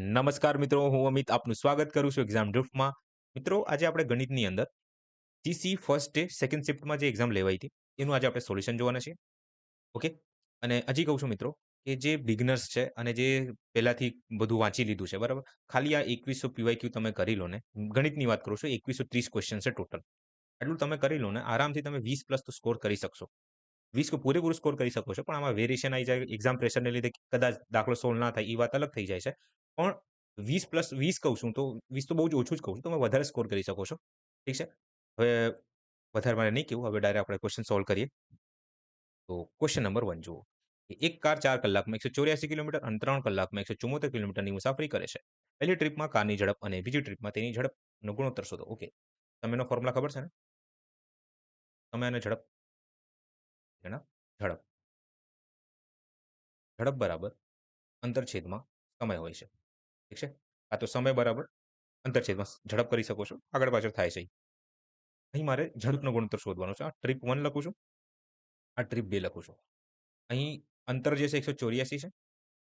નમસ્કાર મિત્રો, હું અમિત આપનું સ્વાગત કરું છું એક્ઝામ ડ્રિફ્ટમાં. મિત્રો, આજે આપણે ગણિતની અંદર જીસી ફર્સ્ટ ડે સેકન્ડ શિફ્ટમાં જે એક્ઝામ લેવાઈ હતી, એનું આજે આપણે સોલ્યુશન જોવાના છીએ. ઓકે. અને હજી કહું છું મિત્રો કે જે બિગનર્સ છે અને જે પહેલાથી બધું વાંચી લીધું છે, બરાબર, ખાલી આ 2100 પીવાયક્યુ તમે કરી લો ને. ગણિતની વાત કરું છું, 2130 ક્વેશ્ચન છે ટોટલ. એટલું તમે કરી લો ને, આરામથી તમે 20+ તો સ્કોર કરી શકશો. 20 પૂરેપૂરું સ્કોર કરી શકો છો, પણ આમાં વેરિએશન આવી જાય, એક્ઝામ પ્રેશરને લીધે કદાચ દાખલો સોલ્વ ના થાય, એ વાત અલગ થઈ જાય છે. પણ 20+20 કહું છું, તો 20 તો બહુ જ ઓછું જ કહું છું, તમે વધારે સ્કોર કરી શકો છો. ઠીક છે. હવે વધારે મારે નહીં કહેવું, હવે ડાયરેક્ટ આપણે ક્વેશ્ચન સોલ્વ કરીએ. તો ક્વેશ્ચન નંબર 1 જુઓ. એક કાર 4 કલાકમાં 184 કિલોમીટર અને 3 કલાકમાં 174 કિલોમીટરની મુસાફરી કરે છે. પહેલી ટ્રીપમાં કારની ઝડપ અને બીજી ટ્રીપમાં તેની ઝડપનો ગુણોત્તર શોધો. ઓકે. તમને એનો ફોર્મ્યુલા ખબર છે ને? તમે અને ઝડપ, એના ઝડપ ઝડપ બરાબર અંતર છેદમાં સમય હોય છે. ઠીક છે. આ તો સમય બરાબર અંતર છેદમાં ઝડપ કરી શકો છો. આગળ પાછળ થાય છે. અહીં મારે ઝડપનો ગુણોત્તર શોધવાનો છે. આ ટ્રીપ 1 લખું છું, આ ટ્રીપ 2 લખું છું. અહીં અંતર જે છે 184 છે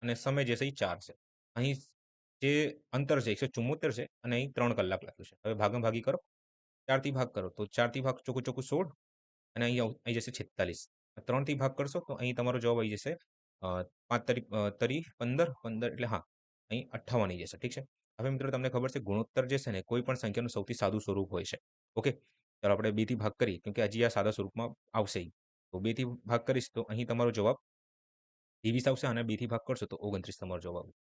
અને સમય જે છે એ 4 છે. અહીં જે અંતર છે 174 છે અને અહીં 3 કલાક લખ્યું છે. હવે ભાગાભાગી કરો. 4 થી ભાગ કરો તો 4 થી ભાગ ચોખ્ખું ચોખ્ખું 16 અને અહીં અહીં જશે 46. 3 થી ભાગ કરશો તો અહીં તમારો જવાબ આવી જશે 5 તરી 15 15 એટલે હા, અહીં 58 આવી જશે. ઠીક છે. હવે મિત્રો તમને ખબર છે ગુણોત્તર જે છે ને કોઈ પણ સંખ્યાનું સૌથી સાદું સ્વરૂપ હોય છે. ઓકે. ચાલો આપણે 2 થી ભાગ કરીએ, કેમ કે હજી આ સાદા સ્વરૂપમાં આવશે. તો 2 થી ભાગ કરીશ તો અહીં તમારો જવાબ 23 આવશે અને 2 થી ભાગ કરશો તો 29 તમારો જવાબ આવશે.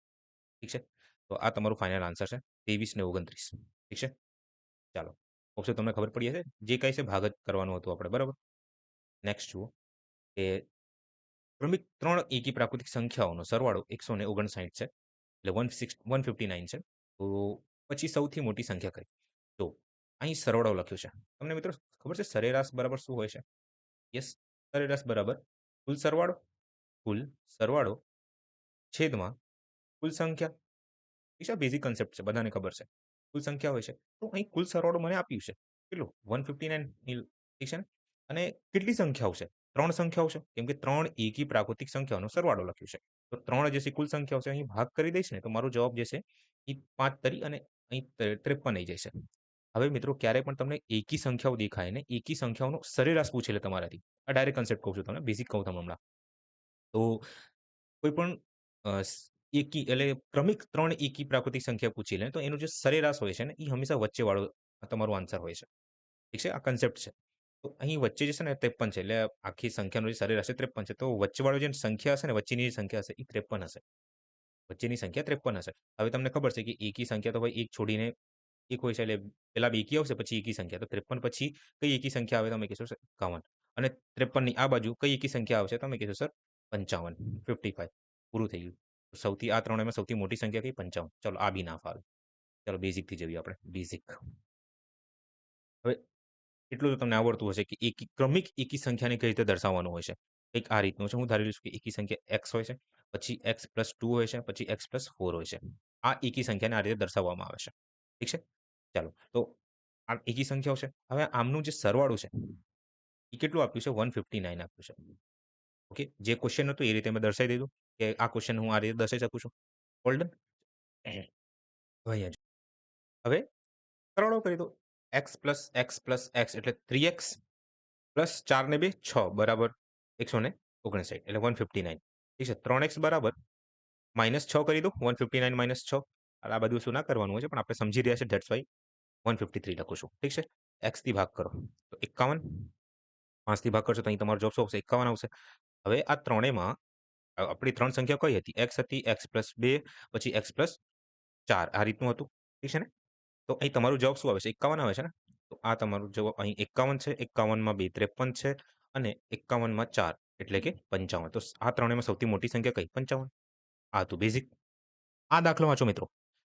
ઠીક છે. તો આ તમારું ફાઇનલ આન્સર છે, 23 ને 29. ઠીક છે. ચાલો, ઓપ્શન તમને ખબર પડી હશે. જે કંઈ છે ભાગ જ કરવાનું હતું આપણે, બરાબર. નેક્સ્ટ જુઓ કે ક્રમિક 3 એકી પ્રાકૃતિક સંખ્યાઓનો સરવાળો 159 છે, એટલે 159 છે. તો પછી સૌથી મોટી સંખ્યા કઈ? તો અહીં સરવાળો લખ્યો છે. તમને મિત્રો ખબર છે સરેરાશ બરાબર શું હોય છે? યસ, સરેરાશ બરાબર કુલ સરવાળો, કુલ સરવાળો છેદમાં કુલ સંખ્યા. ઠીક છે, બેઝિક કન્સેપ્ટ છે, બધાને ખબર છે. કુલ સંખ્યા હોય છે. તો અહીં કુલ સરવાળો મને આપ્યું છે. કેટલું? 159. ઠીક છે ને? અને કેટલી સંખ્યાઓ છે? 3 સંખ્યાઓ છે. કેમ કે 3 એકી પ્રાકૃતિક સંખ્યાઓનો સરવાળો લખ્યું છે. તો 3 જે છે કુલ સંખ્યાઓ છે, અહીં ભાગ કરી દઈશ ને તો મારો જવાબ જે છે એ 5 તરી અને અહીં 53 આવી જશે. હવે મિત્રો ક્યારે પણ તમને એકી સંખ્યાઓ દેખાય ને એકી સંખ્યાઓનો સરેરાશ પૂછે તમારાથી. આ ડાયરેક્ટ કન્સેપ્ટ કહું છું તમને, બેઝિક કહું તમને હમણાં. તો કોઈ પણ એકી એટલે ક્રમિક 3 એકી પ્રાકૃતિક સંખ્યા પૂછી લે તો એનો જે સરેરાશ હોય છે ને એ હંમેશા વચ્ચેવાળો તમારો આન્સર હોય છે. ઠીક છે, આ કન્સેપ્ટ છે. તો અહીં વચ્ચે જે છે ને 53 છે, એટલે આખી સંખ્યાનો જે સરેરાશ છે 53 છે. તો વચ્ચેવાળો જે સંખ્યા હશે ને, વચ્ચેની જે સંખ્યા હશે એ 53 હશે. વચ્ચેની સંખ્યા 53 હશે. હવે તમને ખબર છે કે એકી સંખ્યા તો ભાઈ એક છોડીને એક હોય છે, એટલે પેલા બેકી આવશે પછી એકી સંખ્યા. તો 53 પછી કઈ એકી સંખ્યા આવે? તમે કહેશો સર 51. અને 53 ની આ બાજુ કઈ એકી સંખ્યા આવશે? તમે કહેશો સર 55, 55. પૂરું થઈ ગયું. સૌથી આ ત્રણેયમાં સૌથી મોટી સંખ્યા કઈ? 55. ચલો આ બી ના ફાવે. ચલો બેઝિકથી જઈએ આપણે. બેઝિક. હવે એટલું તો તમને આવડતું હશે કે ક્રમિક એકી સંખ્યાને કઈ રીતે દર્શાવવાનું હોય છે. કંઈક આ રીતનું છે. હું ધારી લઈશ કે એકી સંખ્યા x હોય છે, પછી x+2 હોય છે, પછી x+4 હોય છે. આ એકી સંખ્યાને આ રીતે દર્શાવવામાં આવે છે. ઠીક છે? ચાલો. તો આ એકી સંખ્યાઓ છે. હવે આમનું જે સરવાળો છે એ કેટલું આપ્યું છે? 159 આપ્યું છે. ઓકે. જે ક્વેશ્ચન હતું એ રીતે મેં દર્શાવી દીધું કે આ ક્વેશ્ચન હું આ રીતે દર્શાવી શકું છું. All done? હવે અહીંયા જો. હવે સરવાળો કરી દો. x+x+x એટલે 3x પ્લસ 4 ને 2 6 બરાબર 159 એટલે 159. ઠીક છે. 3x બરાબર -6 કરી દો. 159 -6. આ બધું શું ના કરવાનું હોય છે, પણ આપણે સમજી રહ્યા છે ધેટ્સ વાય 153 લખું છું. ઠીક છે. x થી ભાગ કરો તો 51. 5 થી ભાગ કરશો તો અહીં તમારો જવાબ શું આવશે? 51 આવશે. હવે આ ત્રણેયમાં આપણી 3 સંખ્યા કઈ હતી? x હતી, x+2 પછી x+4 આ રીતનું હતું. ઠીક છે ને? તો અહીં તમારો જવાબ શું આવે છે? 51 આવે છે ને? તો આ તમારો જવાબ અહીં 51 છે. 51 માં 2 53 છે અને 51 માં 4 એટલે કે 55. તો આ ત્રણેયમાં સૌથી મોટી સંખ્યા કઈ? 55. આ હતું બેઝિક. આ દાખલો વાંચો મિત્રો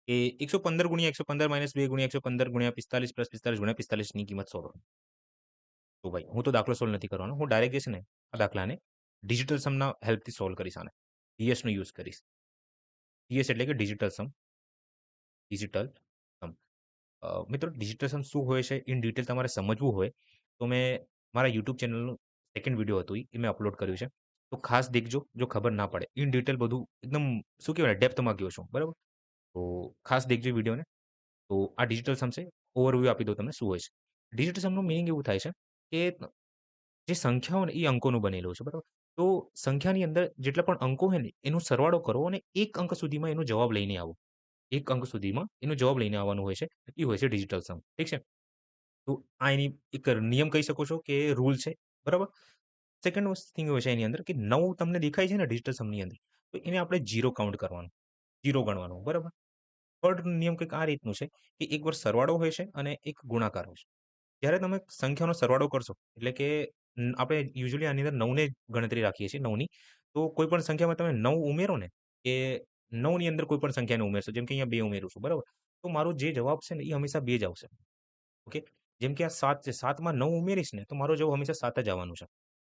કે 115 ગુણ્યા 115 માઇનસ 2 ગુણ્યા 115 ગુણ્યા 45 પ્લસ 45 ગુણ્યા 45 ની કિંમત શોધો. તો ભાઈ હું તો દાખલો સોલ્વ નથી કરવાનો. હું ડાયરેક્ટ જે છે ને આ દાખલાને ડિજિટલ સમના હેલ્પથી સોલ્વ કરીશ આને. ડીએસ નો યુઝ કરીશ. ડીએસ એટલે કે ડિજિટલ સમ. ડિજિટલ સમ. મિત્રો ડિજિટલ સમ શું હોય છે ઇન ડિટેલ તમારે સમજવું હોય તો મેં મારા યુટ્યુબ ચેનલનું સેકન્ડ વિડીયો હતું એ મેં અપલોડ કર્યું છે. તો ખાસ દેખજો જો ખબર ના પડે. ઇન ડિટેલ બધું એકદમ શું કહેવાય ડેપ્થમાં ગયો છું. બરાબર? તો ખાસ દેખજો વિડીયોને. તો આ ડિજિટલ સમ છે. ઓવરવ્યૂ આપી દઉં તમને શું હોય છે. ડિજિટલ સમનું મિનિંગ એવું થાય છે કે જે સંખ્યાઓ ને એ અંકોનું બનેલું છે, બરાબર? તો સંખ્યાની અંદર જેટલા પણ અંકો હોય ને એનો સરવાળો કરો અને એક અંક સુધીમાં એનો જવાબ લઈને આવો. એક અંક સુધીમાં એનો જવાબ લઈને આવવાનું હોય છે. એ હોય છે ડિજિટલ સમ. ઠીક છે? તો આ એની એક નિયમ કહી શકો છો કે રૂલ છે, બરાબર? સેકન્ડ થિંગ હોય છે એની અંદર કે 9 તમને દેખાય છે ને ડિજિટલ સમની અંદર, તો એને આપણે 0 કાઉન્ટ કરવાનું, 0 ગણવાનું, બરાબર? થર્ડ નિયમ કંઈક આ રીતનું છે કે એક વાર સરવાળો હોય છે અને એક ગુણાકાર હોય છે. જ્યારે તમે સંખ્યાનો સરવાળો કરશો એટલે કે આપણે યુઝ્યુઅલી આની અંદર 9 ને ગણતરી રાખીએ છીએ 9 ની. તો કોઈ પણ સંખ્યામાં તમે 9 ઉમેરો ને કે 9 ની અંદર કોઈ પણ સંખ્યાને ઉમેરશો જેમ કે અહીંયા 2 ઉમેરું છું, બરાબર? તો મારો જે જવાબ છે ને એ હંમેશા 2 જ આવશે. ઓકે. જેમ કે આ 7 છે, 7 માં 9 ઉમેરીશ ને તો મારો જવાબ હંમેશા 7 જ આવવાનું છે.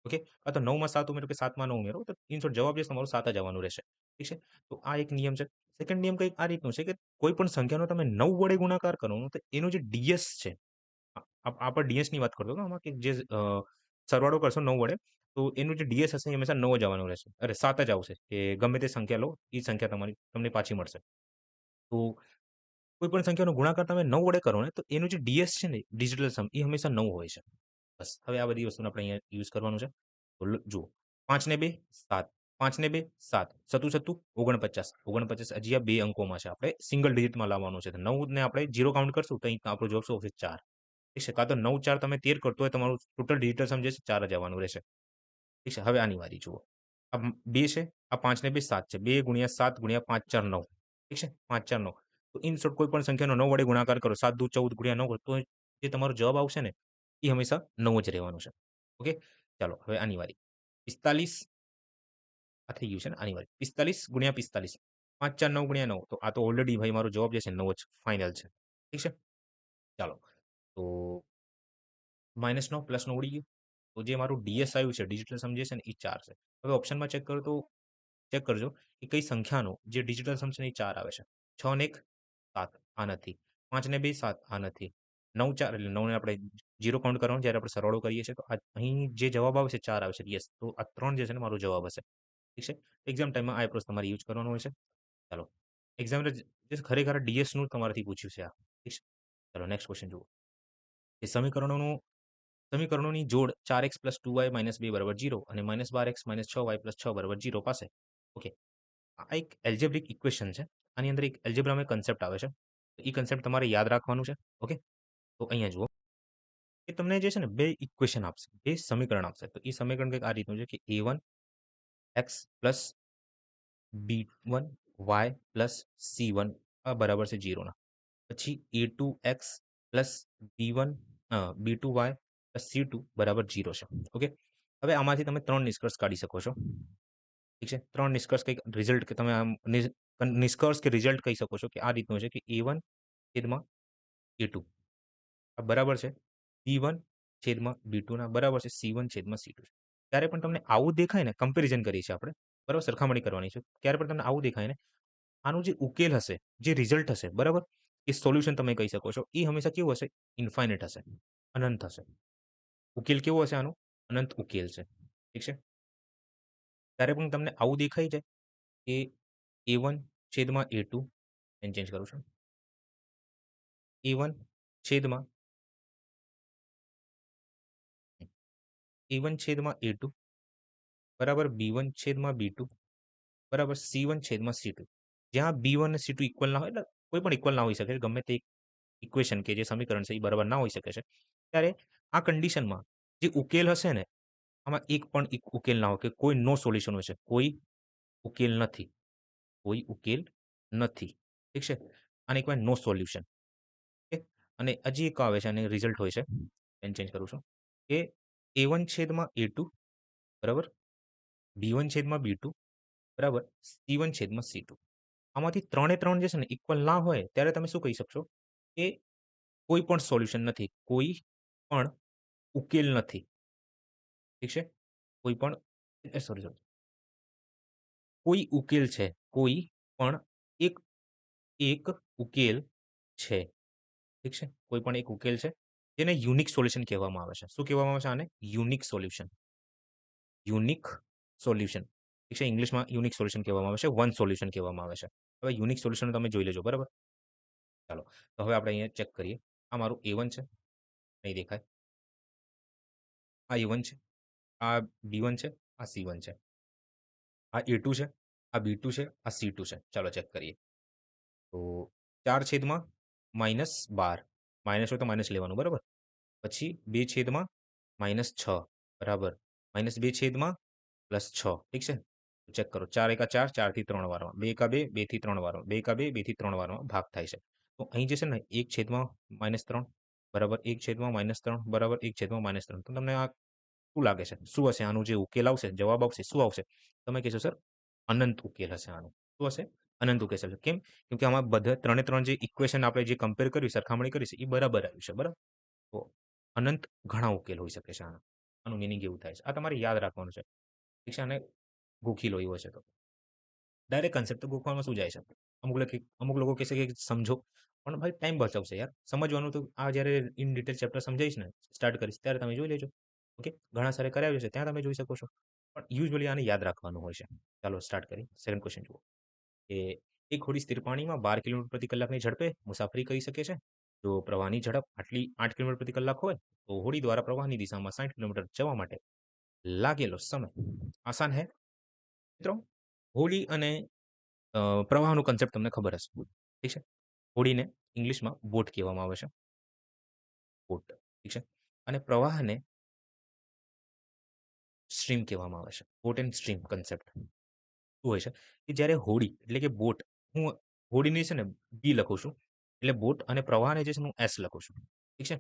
ઓકે. કાં તો 9 માં 7 ઉમેરો કે 7 માં 9 ઉમેરો તો ઇન શોર્ટ જવાબ જે છે તમારો 7 જ આવવાનું રહેશે. ઠીક છે? તો આ એક નિયમ છે. સેકન્ડ નિયમ કંઈક આ રીતનું છે કે કોઈ પણ સંખ્યાનો તમે 9 વડે ગુણાકાર કરો તો એનો જે ડીએસ છે, આપણે ડીએસની વાત કરતો હતો આમાં કે જે સરવાળો કરશો 9 વડે તો એનું જે ડીએસ હશે એ હંમેશા 9 જ આવવાનું રહેશે. અરે 7 જ આવશે કે ગમે તે સંખ્યા લો, એ સંખ્યા તમારી તમને પાછી મળશે. તો કોઈ પણ સંખ્યાનો ગુણાકાર તમે 9 વડે કરો ને તો એનું જે ડીએસ છે ને ડિજિટલ સમ એ હંમેશા 9 હોય છે. બસ હવે આ બધી વસ્તુને આપણે અહીંયા યુઝ કરવાનું છે. તો જુઓ 5 ને 2 7, 5 ને 2 7, સત્તું સત્તું 49, 49 હજી આ 2 અંકોમાં છે. આપણે સિંગલ ડિજિટમાં લાવવાનું છે. તો 9 ને આપણે 0 કાઉન્ટ કરશું તો અહીં આપણો જવાબ શું આવશે 4. ઠીક છે? કાં તો 9 4 તમે 13 કરતો હોય તમારું ટોટલ ડિજિટલ સમ જે છે 4 જ આવવાનું રહેશે. ઠીક છે? હવે આની વારી જુઓ. આ 2 છે, આ 5 ને 2 7 છે. 2 ગુણ્યા 7 ગુણ્યા 5 4 9. ઠીક છે? 5 4 9. તો ઇન શોર્ટ કોઈ પણ સંખ્યાનો 9 વડે ગુણાકાર કરો 7 દુ 14 ગુણ્યા 9 તો જે તમારો જવાબ આવશે ને એ હંમેશા 9 જ રહેવાનું છે. ઓકે? ચાલો હવે આની વારી. 45 આ થઈ ગયું છે ને આની વારી. 45 ગુણ્યા 45. 5 4 9 ગુણ્યા 9 તો આ તો ઓલરેડી ભાઈ મારો જવાબ જે છે 9 જ ફાઇનલ છે. ઠીક છે? ચાલો. તો -9 પ્લસનો ઉડી ગયું. તો જે મારું ડીએસ આવ્યું છે ડિજિટલ સમ જે છે ને એ 4 છે. હવે ઓપ્શનમાં ચેક કરો તો ચેક કરજો કે કઈ સંખ્યાનો જે ડિજિટલ સમ છે ને એ 4 આવે છે. 6 ને 1 7 આ નથી. 5 ને 2 7 આ નથી. 9 4 એટલે 9 ને આપણે 0 કાઉન્ટ કરવાનું જ્યારે આપણે સરવાળો કરીએ છીએ તો અહીં જે જવાબ આવે છે 4 આવે છે. યસ. તો આ 3 જે છે ને મારો જવાબ હશે. ઠીક છે? એક્ઝામ ટાઈમમાં આ એપ્રોચ તમારે યુઝ કરવાનો હોય છે. ચાલો. એક્ઝામ્પલ જે ખરેખર ડીએસનું તમારાથી પૂછ્યું છે આ. ઠીક છે? ચાલો નેક્સ્ટ ક્વેશ્ચન જુઓ. એ સમીકરણોની જોડ 4x + 2y - 2 = 0 અને -12x - 6y + 6 = 0 પાસે. ઓકે. આ એક એલ્જેબ્રિક ઇક્વેશન છે. આની અંદર એક એલ્જેબ્રામાં કન્સેપ્ટ આવે છે. એ કન્સેપ્ટ તમારે યાદ રાખવાનું છે. ઓકે. તો અહીંયા જુઓ કે તમને જે છે ને 2 ઇક્વેશન આપશે, 2 સમીકરણ આપશે. તો એ સમીકરણ કંઈક આ રીતનું છે કે a1x + b1y + c1 બરાબર છે 0 ના. પછી a2x + b2y + c2 બરાબર 0 છે. ઓકે. હવે આમાંથી તમે 3 નિષ્કર્ષ કાઢી શકો છો. ઠીક છે? 3 નિષ્કર્ષ કંઈક રિઝલ્ટ કે તમે આમ નિષ્કર્ષ કે રિઝલ્ટ કહી શકો છો કે આ રીતનું છે કે a1 છેદમાં a2 આ બરાબર છે. b1 છેદમાં b2 ના બરાબર છે c1 છેદમાં c2 છે. ત્યારે પણ તમને આવું દેખાય ને કમ્પેરિઝન કરીએ છીએ આપણે, બરાબર? સરખામણી કરવાની છે. ત્યારે પણ તમને આવું દેખાય ને આનું જે ઉકેલ હશે, જે રિઝલ્ટ હશે, બરાબર? એ સોલ્યુશન તમે કહી શકો છો. એ હંમેશા કેવું હશે? ઇન્ફાઇનાઇટ હશે. અનંત હશે. ઉકેલ કેવો હશે આનો? અનંત ઉકેલ છે. ઠીક છે? ત્યારે પણ તમને આવું દેખાઈ જાય કે a1 છેદમાં a2 પેન ચેન્જ કરું છું. a1 છેદમાં a1 છેદમાં a2 બરાબર b1 છેદમાં b2 બરાબર c1 છેદમાં c2. જ્યાં b1 અને c2 ઇક્વલ ના હોય એટલે કોઈ પણ ઇક્વલ ના હોઈ શકે. ગમે તે ઇક્વેશન કે જે સમીકરણ છે એ બરાબર ના હોઈ શકે છે. ત્યારે આ કન્ડિશનમાં જે ઉકેલ હશે ને આમાં એક પણ ઉકેલ ના હોય કે કોઈ નો સોલ્યુશન હોય છે. કોઈ ઉકેલ નથી. કોઈ ઉકેલ નથી. ઠીક છે? આને કહેવાય નો સોલ્યુશન. ઓકે. અને હજી એક આવે છે અને રિઝલ્ટ હોય છે. પેન ચેન્જ કરું છું. કે a1 છેદમાં a2 બરાબર b1 છેદમાં b2 બરાબર c1 છેદમાં c2. આમાંથી ત્રણે ત્રણ જે છે ને ઇક્વલ ના હોય ત્યારે તમે શું કહી શકશો કે કોઈ પણ સોલ્યુશન નથી. કોઈ પણ ઉકેલ નથી. ઠીક છે? કોઈ પણ સોરી સોરી કોઈ ઉકેલ છે. કોઈ પણ એક એક ઉકેલ છે. ઠીક છે? કોઈ પણ એક ઉકેલ છે. જેને યુનિક સોલ્યુશન કહેવામાં આવે છે. શું કહેવામાં આવે છે આને? Unique solution. Unique solution. ઠીક છે? ઇંગ્લિશમાં યુનિક સોલ્યુશન કહેવામાં આવે છે. વન સોલ્યુશન કહેવામાં આવે છે. હવે યુનિક સોલ્યુશન તમે જોઈ લેજો, બરાબર? ચાલો. તો હવે આપણે અહીંયા ચેક કરીએ. આ મારું A1 છે, નહીં દેખાય. આ A1 છે, આ B1 છે, આ C1 છે. આ A2 છે, આ B2 છે, આ C2 છે. ચાલો ચેક કરીએ. તો 4 છેદમાં -12, માઇનસ હોય તો માઇનસ લેવાનું, બરાબર? પછી 2 છેદમાં -6, બરાબર. -2 છેદમાં +6, ઠીક છે? ચેક કરો. 4 એકા 4, 4 થી 3 વારમાં. 2 એકા 2, 2 થી 3 વારમાં. 2 એકા 2, 2 થી 3 વારમાં ભાગ થાય છે. તો અહીં જે છે ને 1 છેદમાં -3, બરાબર. 1 છેદમાં -3, બરાબર. 1 છેદમાં -3. તો તમને આ શું લાગે છે? શું હશે આનું જે ઉકેલ આવશે, જવાબ આવશે, શું આવશે? તમે કહેશો, "સર, અનંત ઉકેલ હશે આનો." શું હશે? અનંત ઉકેલ હશે. કેમ? કેમ કે આમાં બધા ત્રણે ત્રણ જે ઇક્વેશન આપણે જે કમ્પેર કર્યું, સરખામણી કરી છે, એ બરાબર આવ્યું છે, બરાબર? તો અનંત ઘણા ઉકેલ હોઈ શકે છે આના. આનું મીનિંગ એવું થાય છે. આ તમારે યાદ રાખવાનું છે. ઠીક છે? અને ગોખી લો એવું હશે તો. ડાયરેક્ટ કન્સેપ્ટ તો ગોખવામાં શું જાય છે? અમુક લોકો કહેશે કે સમજો, પણ ભાઈ ટાઈમ બચાવશે યાર. સમજવાનું તો આ જ્યારે ઇન ડિટેલ ચેપ્ટર સમજાઈશ ને, સ્ટાર્ટ કરીશ ત્યારે તમે જોઈ લેજો. ઓકે? ઘણા સારે કરાવ્યું છે ત્યાં તમે જોઈ શકો છો. પણ યુઝ્યુઅલી આને યાદ રાખવાનું હોય છે. ચાલો સ્ટાર્ટ કરીએ. સેકન્ડ ક્વેશ્ચન જુઓ. કે એક હોડી સ્થિર પાણીમાં 12 કિલોમીટર પ્રતિ કલાકની ઝડપે મુસાફરી કરી શકે છે. જો પ્રવાહની ઝડપ આટલી 8 કિલોમીટર પ્રતિ કલાક હોય, તો હોડી દ્વારા પ્રવાહની દિશામાં 60 કિલોમીટર જવા માટે લાગેલો સમય આસાન હે? મિત્રો, હોડી અને પ્રવાહનું કન્સેપ્ટ તમને ખબર હશે. ઠીક છે? હોડીને ઇંગ્લિશમાં બોટ કહેવામાં આવે છે. બોટ. ઠીક છે? અને પ્રવાહને સ્ટ્રીમ કહેવામાં આવે છે. બોટ એન્ડ સ્ટ્રીમ કન્સેપ્ટ શું હોય છે? કે જ્યારે હોડી એટલે કે બોટ, હું હોડીને છે ને બી લખું છું. એટલે બોટ અને પ્રવાહને જે છે હું એસ લખું છું. ઠીક છે?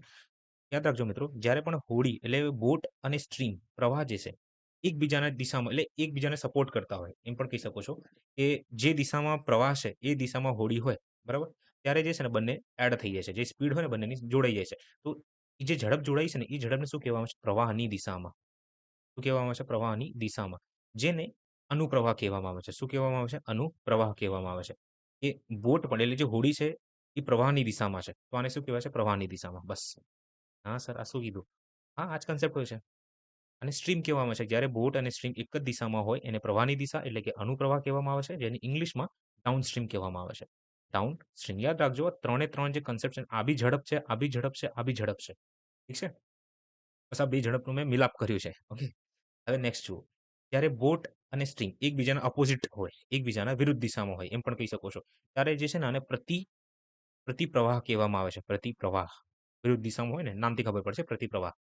યાદ રાખજો મિત્રો, જ્યારે પણ હોડી એટલે બોટ અને સ્ટ્રીમ પ્રવાહ જે છે, એકબીજાના દિશામાં એટલે એકબીજાને સપોર્ટ કરતા હોય, એમ પણ કહી શકો છો કે જે દિશામાં પ્રવાહ છે એ દિશામાં હોડી હોય, બરાબર? ત્યારે જે છે ને બંને એડ થઈ જાય છે. જે સ્પીડ હોય ને બંનેની જોડાઈ જાય છે. તો એ જે ઝડપ જોડાઈ છે ને એ ઝડપને શું કહેવામાં આવે છે? પ્રવાહની દિશામાં. શું કહેવામાં આવે છે? પ્રવાહની દિશામાં. જેને અનુપ્રવાહ કહેવામાં આવે છે. શું કહેવામાં આવે છે? અનુપ્રવાહ કહેવામાં આવે છે. એ બોટ પણ એટલે જે હોડી છે એ પ્રવાહની દિશામાં છે. તો આને શું કહેવાય છે? પ્રવાહની દિશામાં. બસ. હા સર, આ શું કીધું? હા, આ જ કન્સેપ્ટ હોય છે. અને સ્ટ્રીમ કહેવામાં આવે છે. જ્યારે બોટ અને સ્ટ્રીમ એક જ દિશામાં હોય એને પ્રવાહની દિશા એટલે કે અનુપ્રવાહ કહેવામાં આવે છે. જેને ઇંગ્લિશમાં ડાઉન સ્ટ્રીમ કહેવામાં આવે છે. Down stream. યાદ રાખજો, આ ત્રણે ત્રણ જે કન્સેપ્ટ છે, આ બી ઝડપ છે, આ બી ઝડપ છે, આ બી ઝડપ છે. ઠીક છે? બસ આ બે ઝડપનું મેં મિલાપ કર્યું છે. ઓકે? હવે નેક્સ્ટ જુઓ. જ્યારે બોટ અને સ્ટ્રીમ એકબીજાના અપોઝિટ હોય, એકબીજાના વિરુદ્ધ દિશામાં હોય, એમ પણ કહી શકો છો. ત્યારે જે છે ને આને પ્રતિપ્રવાહ કહેવામાં આવે છે. પ્રતિપ્રવાહ. વિરુદ્ધ દિશામાં હોય ને, નામથી ખબર પડશે પ્રતિપ્રવાહ.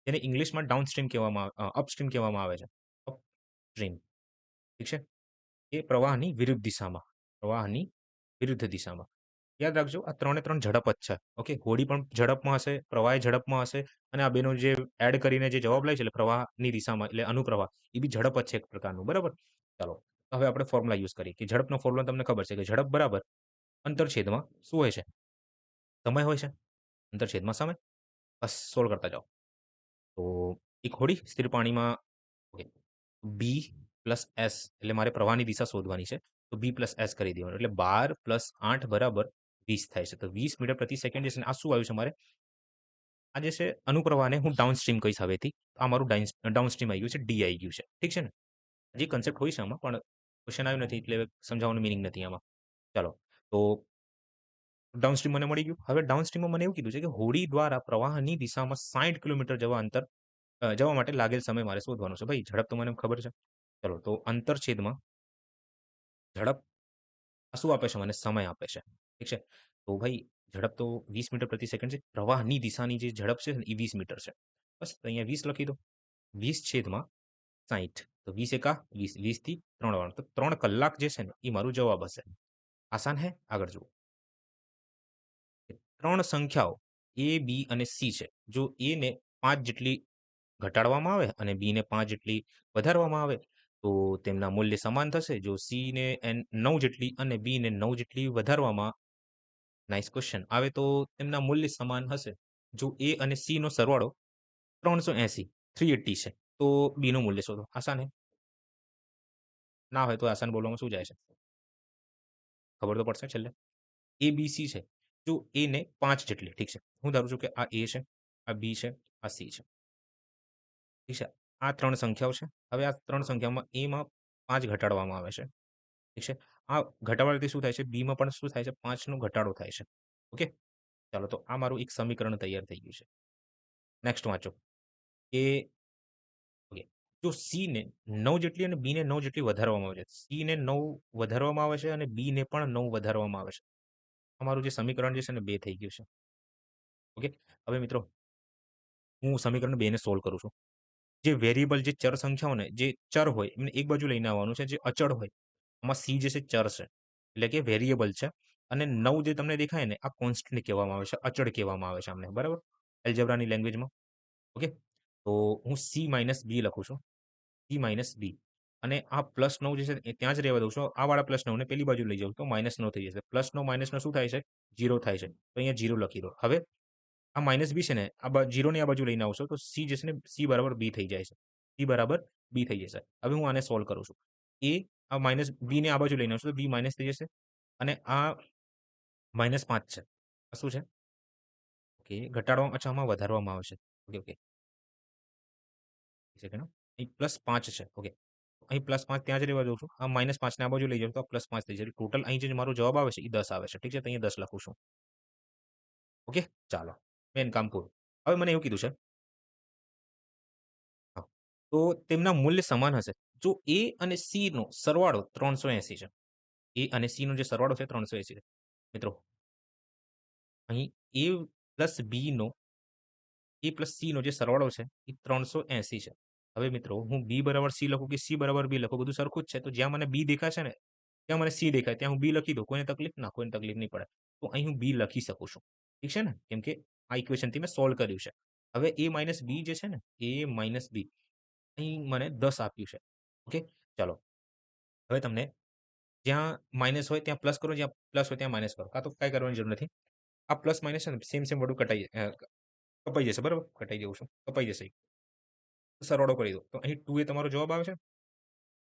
તેને ઇંગ્લિશમાં ડાઉનસ્ટ્રીમ કહેવામાં અપસ્ટ્રીમ કહેવામાં આવે છે. અપસ્ટ્રીમ. ઠીક છે? એ પ્રવાહની વિરુદ્ધ દિશામાં. પ્રવાહની વિરુદ્ધ દિશામાં. યાદ રાખજો, આ ત્રણે ત્રણ ઝડપ જ છે. ઓકે? હોડી પણ ઝડપમાં હશે, પ્રવાહ ઝડપમાં હશે અને આ બેનો જે એડ કરીને જે જવાબ લાય છે એટલે પ્રવાહની દિશામાં એટલે અનુપ્રવાહ, એ બી ઝડપ જ છે એક પ્રકારનું, બરાબર? ચાલો. હવે આપણે ફોર્મ્યુલા યુઝ કરીએ કે ઝડપનો ફોર્મ્યુલા તમને ખબર છે કે ઝડપ બરાબર અંતર છેદમાં શું હોય છે? સમય હોય છે. અંતર છેદમાં સમય. બસ સોલ્વ કરતા જાઓ. તો એક હોડી સ્થિર પાણીમાં, ઓકે, બી પ્લસ એસ એટલે મારે પ્રવાહની દિશા શોધવાની છે. તો બી પ્લસ એસ કરી દેવાનું. એટલે 12 + 8 બરાબર 20 થાય છે. તો 20 મીટર પ્રતિ સેકન્ડ જે છે ને, આ શું આવ્યું છે મારે? આ જે છે અનુપ્રવાહને હું ડાઉનસ્ટ્રીમ કહીશ હવેથી. આ મારું ડાઉનસ્ટ્રીમ આવી ગયું છે, ડી આવી ગયું છે. ઠીક છે ને? હજી કન્સેપ્ટ હોય છે આમાં, પણ ક્વેશ્ચન આવ્યું નથી એટલે સમજાવવાનું મીનિંગ નથી આમાં. ચાલો. તો ડાઉનસ્ટ્રીમ મને મળી ગયું. હવે ડાઉનસ્ટ્રીમમાં મને એવું કીધું છે કે હોડી દ્વારા પ્રવાહની દિશામાં 60 કિલોમીટર જવા માટે લાગેલ સમય મારે શોધવાનો છે. ભાઈ ઝડપ તો મને ખબર છે. ચલો, તો અંતર છેદમાં ઝડપ આ શું આપે છે મને? સમય આપે છે. ઠીક છે? તો ભાઈ ઝડપ તો 20 મીટર પ્રતિ સેકન્ડ છે. પ્રવાહની દિશાની જે ઝડપ છે ને એ 20 મીટર છે. બસ તો અહીંયા 20 લખી દો. 20 છેદમાં 60. તો 20 એકા 20, 20 થી 3 વાળો. તો 3 કલાક જે છે ને એ મારું જવાબ હશે. આસાન હે? આગળ જુઓ. 3 સંખ્યાઓ A, B અને C છે. જો A ને 5 જેટલી ઘટાડવામાં આવે અને B ને 5 જેટલી વધારવામાં આવે, તો તેમના મૂલ્ય સમાન થશે. જો C ને 9 જેટલી અને B ને 9 જેટલી વધારવામાં, નાઇસ ક્વેશ્ચન, આવે તો તેમના મૂલ્ય સમાન હશે. જો A અને C નો સરવાળો 380, 380 છે, તો B નું મૂલ્ય શોધો. આસાન હે? ના હોય તો આસાન બોલવામાં શું જાય છે? ખબર તો પડશે છેલ્લે. A, B, C છે. જો A ને 5 જેટલી, ઠીક છે. હું ધારું છું કે આ A છે, આ B છે, આ C છે. ઠીક છે? આ 3 સંખ્યાઓ છે. હવે આ 3 સંખ્યાઓમાં A માં 5 ઘટાડવામાં આવે છે. ઠીક છે? આ ઘટાડવાથી શું થાય છે? બીમાં પણ શું થાય છે? 5 નો ઘટાડો થાય છે. ઓકે? ચાલો તો આ મારું એક સમીકરણ તૈયાર થઈ ગયું છે. નેક્સ્ટ વાંચો કે ઓકે. જો સી ને 9 જેટલી અને બી ને 9 જેટલી વધારવામાં આવે છે. સી ને 9 વધારવામાં આવે છે અને બી ને પણ 9 વધારવામાં આવે છે. અમારું જે સમીકરણ જે છે ને 2 થઈ ગયું છે. ઓકે. હવે મિત્રો હું સમીકરણ 2 ને સોલ્વ કરું છું. જે વેરિયેબલ જે ચર સંખ્યાઓને જે ચર હોય એમને એક બાજુ લઈને આવવાનું છે. જે અચળ હોય આમાં સી જે છે ચર છે. એટલે કે વેરિયેબલ છે. અને 9 જે તમને દેખાય ને આ કોન્સ્ટન્ટ કહેવામાં આવે છે. અચળ કહેવામાં આવે છે આમને. બરાબર? એલ્જેબ્રાની લેંગ્વેજમાં. ઓકે. તો હું સી માઇનસ બી લખું છું. સી માઇનસ બી અને આ +9 જે છે એ ત્યાં જ રહેવા દઉં છું. આ વાળા +9 ને પેલી બાજુ લઈ જાઉં તો -9 થઈ જશે. +9 માઇનસનો શું થાય છે? 0 થાય છે. તો અહીંયા 0 લખી દો. હવે આ માઇનસ બી છે ને આ 0 ની આ બાજુ લઈને આવશો તો સી જે છે ને સી બરાબર બી થઈ જાય છે. સી બરાબર બી થઈ જશે. હવે હું આને સોલ્વ કરું છું. એ આ માઇનસ બી ને આ બાજુ લઈને આવશો તો બી માઇનસ થઈ જશે અને આ -5 છે. આ શું છે? ઓકે ઘટાડવામાં અચ્છા આમાં વધારવામાં આવે છે. Okay, okay. એક સેકન્ડ હો. અહીં +5 છે. ઓકે. અહીં +5 ત્યાં જ રહેવા દઉં છું. આ -5 ને આ બાજુ લઈ જાઉં તો આ +5 થઈ જાય. ટોટલ અહીં જે મારો જવાબ આવે છે એ 10 આવે છે. ઠીક છે? તો અહીંયા 10 લખું છું. ઓકે? ચાલો. મેન કામ પૂરું. હવે મને એવું કીધું છે હા, તો તેમના મૂલ્ય સમાન હશે. જો એ અને સી નો સરવાળો 380 છે. એ અને સી નો જે સરવાળો છે 380 છે. મિત્રો અહીં એ પ્લસ બી નો એ પ્લસ સી નો જે સરવાળો છે એ 380 છે. હવે મિત્રો હું બી બરાબર સી લખું કે સી બરાબર બી લખું બધું સરખું જ છે. તો જ્યાં મને બી દેખાશે ને ત્યાં મને સી દેખાય ત્યાં હું બી લખી દઉં. કોઈને તકલીફ? ના, કોઈને તકલીફ નહીં પડે. તો અહીં હું બી લખી શકું છું. ઠીક છે ને? કેમ કે આ ઇક્વેશનથી મેં સોલ્વ કર્યું છે. હવે એ માઇનસ બી જે છે ને એ માઇનસ બી અહીં મને 10 આપ્યું છે. ઓકે? ચાલો. હવે તમને જ્યાં માઇનસ હોય ત્યાં પ્લસ કરો, જ્યાં પ્લસ હોય ત્યાં માઇનસ કરો. કાં તો કાંઈ કરવાની જરૂર નથી. આ પ્લસ માઇનસ છે ને સેમ સેમ વડું કપાઈ જશે બરાબર? કટાઈ જવું છું. કપાઈ જશે. સરવાળો કરી દો. તો અહીં 2 એ તમારો જવાબ આવે છે.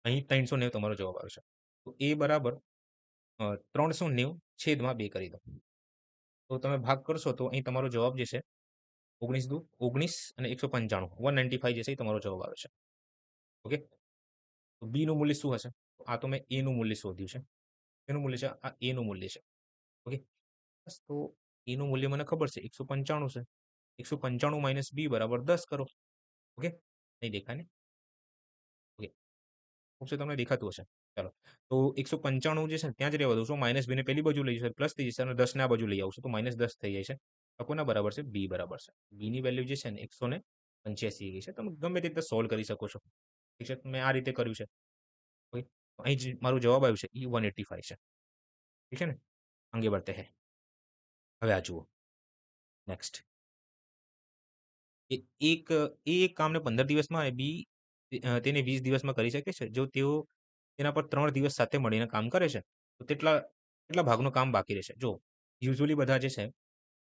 અહીં 390 તમારો જવાબ આવે છે. તો એ બરાબર 390 છેદમાં 2 કરી દો. તો તમે ભાગ કરશો તો અહીં તમારો જવાબ જે છે 19 દુ 19 અને 195 195 જે છે એ તમારો જવાબ આવે છે. ઓકે? તો બી નું મૂલ્ય શું હશે? તો આ તો મેં એ નું મૂલ્ય શોધ્યું છે. એનું મૂલ્ય છે આ એ નું મૂલ્ય છે. ઓકે? બસ તો એ નું મૂલ્ય મને ખબર છે 195 છે. 195 માઇનસ બી બરાબર 10 કરો. ઓકે? નહીં દેખાય ને? ઓકે. હોપ સો તમને દેખાતું હશે. ચાલો. તો 195 જે છે ને ત્યાં જ રહેવા દઉં છું. માઇનસ બી ને પેલી બાજુ લઈ જશે પ્લસ થઈ જશે અને 10 ને આ બાજુ લઈ આવશું તો -10 થઈ જાય છે. તો કોના બરાબર છે? બી બરાબર છે. બી ની વેલ્યુ જે છે ને 185 ગઈ છે. તમે ગમે તે રીતે સોલ્વ કરી શકો છો. ઠીક છે? મેં આ રીતે કર્યું છે. ઓકે? તો અહીં જે મારું જવાબ આવ્યું છે એ 185 છે. ઠીક છે ને? આગે बढ़ते हैं. હવે આ જુઓ. નેક્સ્ટ. એ એક કામને 15 દિવસમાં અને બી તેને 20 દિવસમાં કરી શકે છે. જો તેઓ તેના પર 3 દિવસ સાથે મળીને કામ કરે છે, તો કેટલા ભાગનું કામ બાકી રહેશે? જો યુઝ્યુઅલી બધા જે છે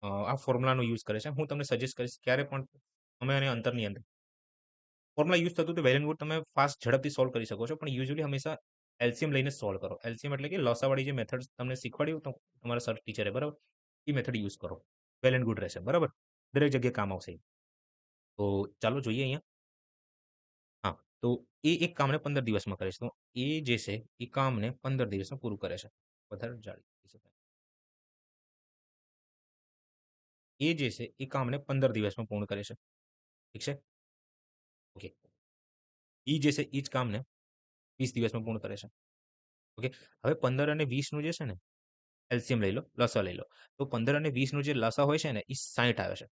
આ ફોર્મ્યુલાનો યુઝ કરે છે. હું તમને સજેસ્ટ કરીશ ક્યારે પણ સમય અને અંતરની અંદર ફોર્મ્યુલા યુઝ થતું તો વેલ એન્ડ ગુડ તમે ફાસ્ટ ઝડપથી સોલ્વ કરી શકો છો. પણ યુઝ્યુઅલી હંમેશા એલસીએમ લઈને સોલ્વ કરો. એલસીએમ એટલે કે લસાવાળી જે મેથડ તમને શીખવાડ્યું તો તમારા સર ટીચરે બરાબર? એ મેથડ યુઝ કરો. વેલ એન્ડ ગુડ રહેશે. બરાબર? દરેક જગ્યાએ કામ આવશે. તો ચાલો જોઈએ અહીંયા. હા, તો એ એક કામને 15 દિવસમાં કરે છે. તો એ જે છે એ કામને 15 દિવસમાં પૂરું કરે છે. વધારે જાડી કરી શકાય. એ જે છે એ કામને 15 દિવસમાં પૂર્ણ કરે છે. ઠીક છે? ઓકે. ઈ જે છે ઈ જ કામને 20 દિવસમાં પૂર્ણ કરે છે. ઓકે. હવે 15 અને 20 નું જે છે ને એલસીએમ લઈ લો, લસા લઈ લો. તો 15 અને 20 નું જે લસા હોય છે ને એ 60 આવે છે.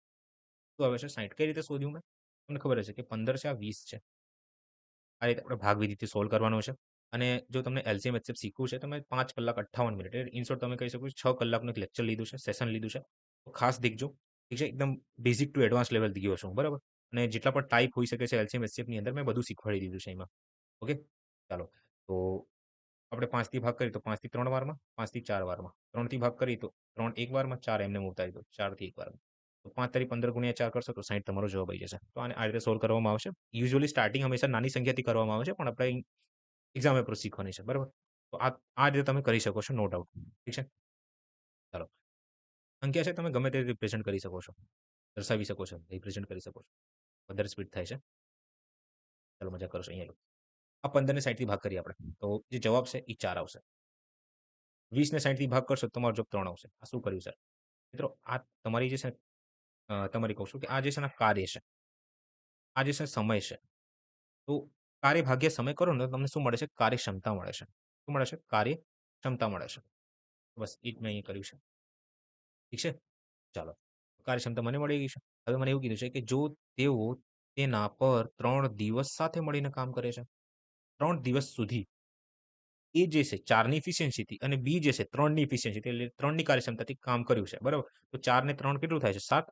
શું આવે છે? 60 કઈ રીતે શોધ્યું મેં? તમને ખબર હશે કે 15 છે આ 20 છે. આ રીતે આપણે ભાગ વિધિથી સોલ્વ કરવાનો છે. અને જો તમને એલસીએમ એચસીએમ શીખવું છે તમે 5 કલાક 58 મિનિટ એટલે ઇન શોર્ટ તમે કહી શકો છો 6 કલાકનું એક લેક્ચર લીધું છે, સેશન લીધું છે. તો ખાસ દેખજો. ઠીક છે? એકદમ બેઝિક ટુ એડવાન્સ લેવલ ગયો છું. બરાબર? અને જેટલા પણ ટાઈપ હોઈ શકે છે એલસીએમ એચસીએમ ની અંદર મેં બધું શીખવાડી દીધું છે એમાં. ઓકે? ચાલો. તો આપણે 5 થી ભાગ કરીએ તો 5 થી 3 વારમાં, 5 થી 4 વારમાં. 3 થી ભાગ કરીએ તો 3 એક વારમાં, 4 એમને એમ ઉતારી દો. 4 થી 1 વારમાં. તો 5 તારી 15 ગુણ્યા 4 કરશો તો 60 તમારો જવાબ આવી જશે. તો આને આ રીતે સોલ્વ કરવામાં આવશે. યુઝ્યુઅલી સ્ટાર્ટિંગ હંમેશા નાની સંખ્યાથી કરવામાં આવે છે પણ આપણે એક્ઝામ પેપર શીખવાની છે. બરાબર? તો આ રીતે તમે કરી શકો છો નો ડાઉટ. ઠીક છે? ચાલો. સંખ્યા છે તમે ગમે તે રીતે રિપ્રેઝન્ટ કરી શકો છો. દર્શાવી શકો છો, રિપ્રેઝન્ટ કરી શકો છો. વધારે સ્પીડ થાય છે. ચાલો મજા કરો છો અહીંયા લો. આ 15 ને 60 થી ભાગ કરીએ આપણે. તો જે જવાબ છે એ 4 આવશે. 20 ને 60 થી ભાગ કરશો તો તમારો જવાબ 3 આવશે. આ શું કર્યું સર? મિત્રો આ તમારી જે છે તમારી કહું છું કે આ જે છે ને કાર્ય છે. આ જે છે સમય છે. તો કાર્ય ભાગ્યા સમય કરો ને તો તમને શું મળે છે? કાર્યક્ષમતા મળે છે. શું મળે છે? કાર્યક્ષમતા મળે છે. બસ એ જ મેં અહીં કર્યું છે. ઠીક છે? ચાલો. કાર્યક્ષમતા મને મળી ગઈ છે. હવે મને એવું કીધું છે કે જો તેઓ તેના પર 3 દિવસ સાથે મળીને કામ કરે છે. 3 દિવસ સુધી એ જે છે 4 ની એફિશિયન્સીથી અને બી જે છે 3 ની એફિશિયન્સીથી એટલે 3 ની કાર્યક્ષમતાથી કામ કર્યું છે. બરાબર? તો 4 ને 3 કેટલું થાય છે? 7.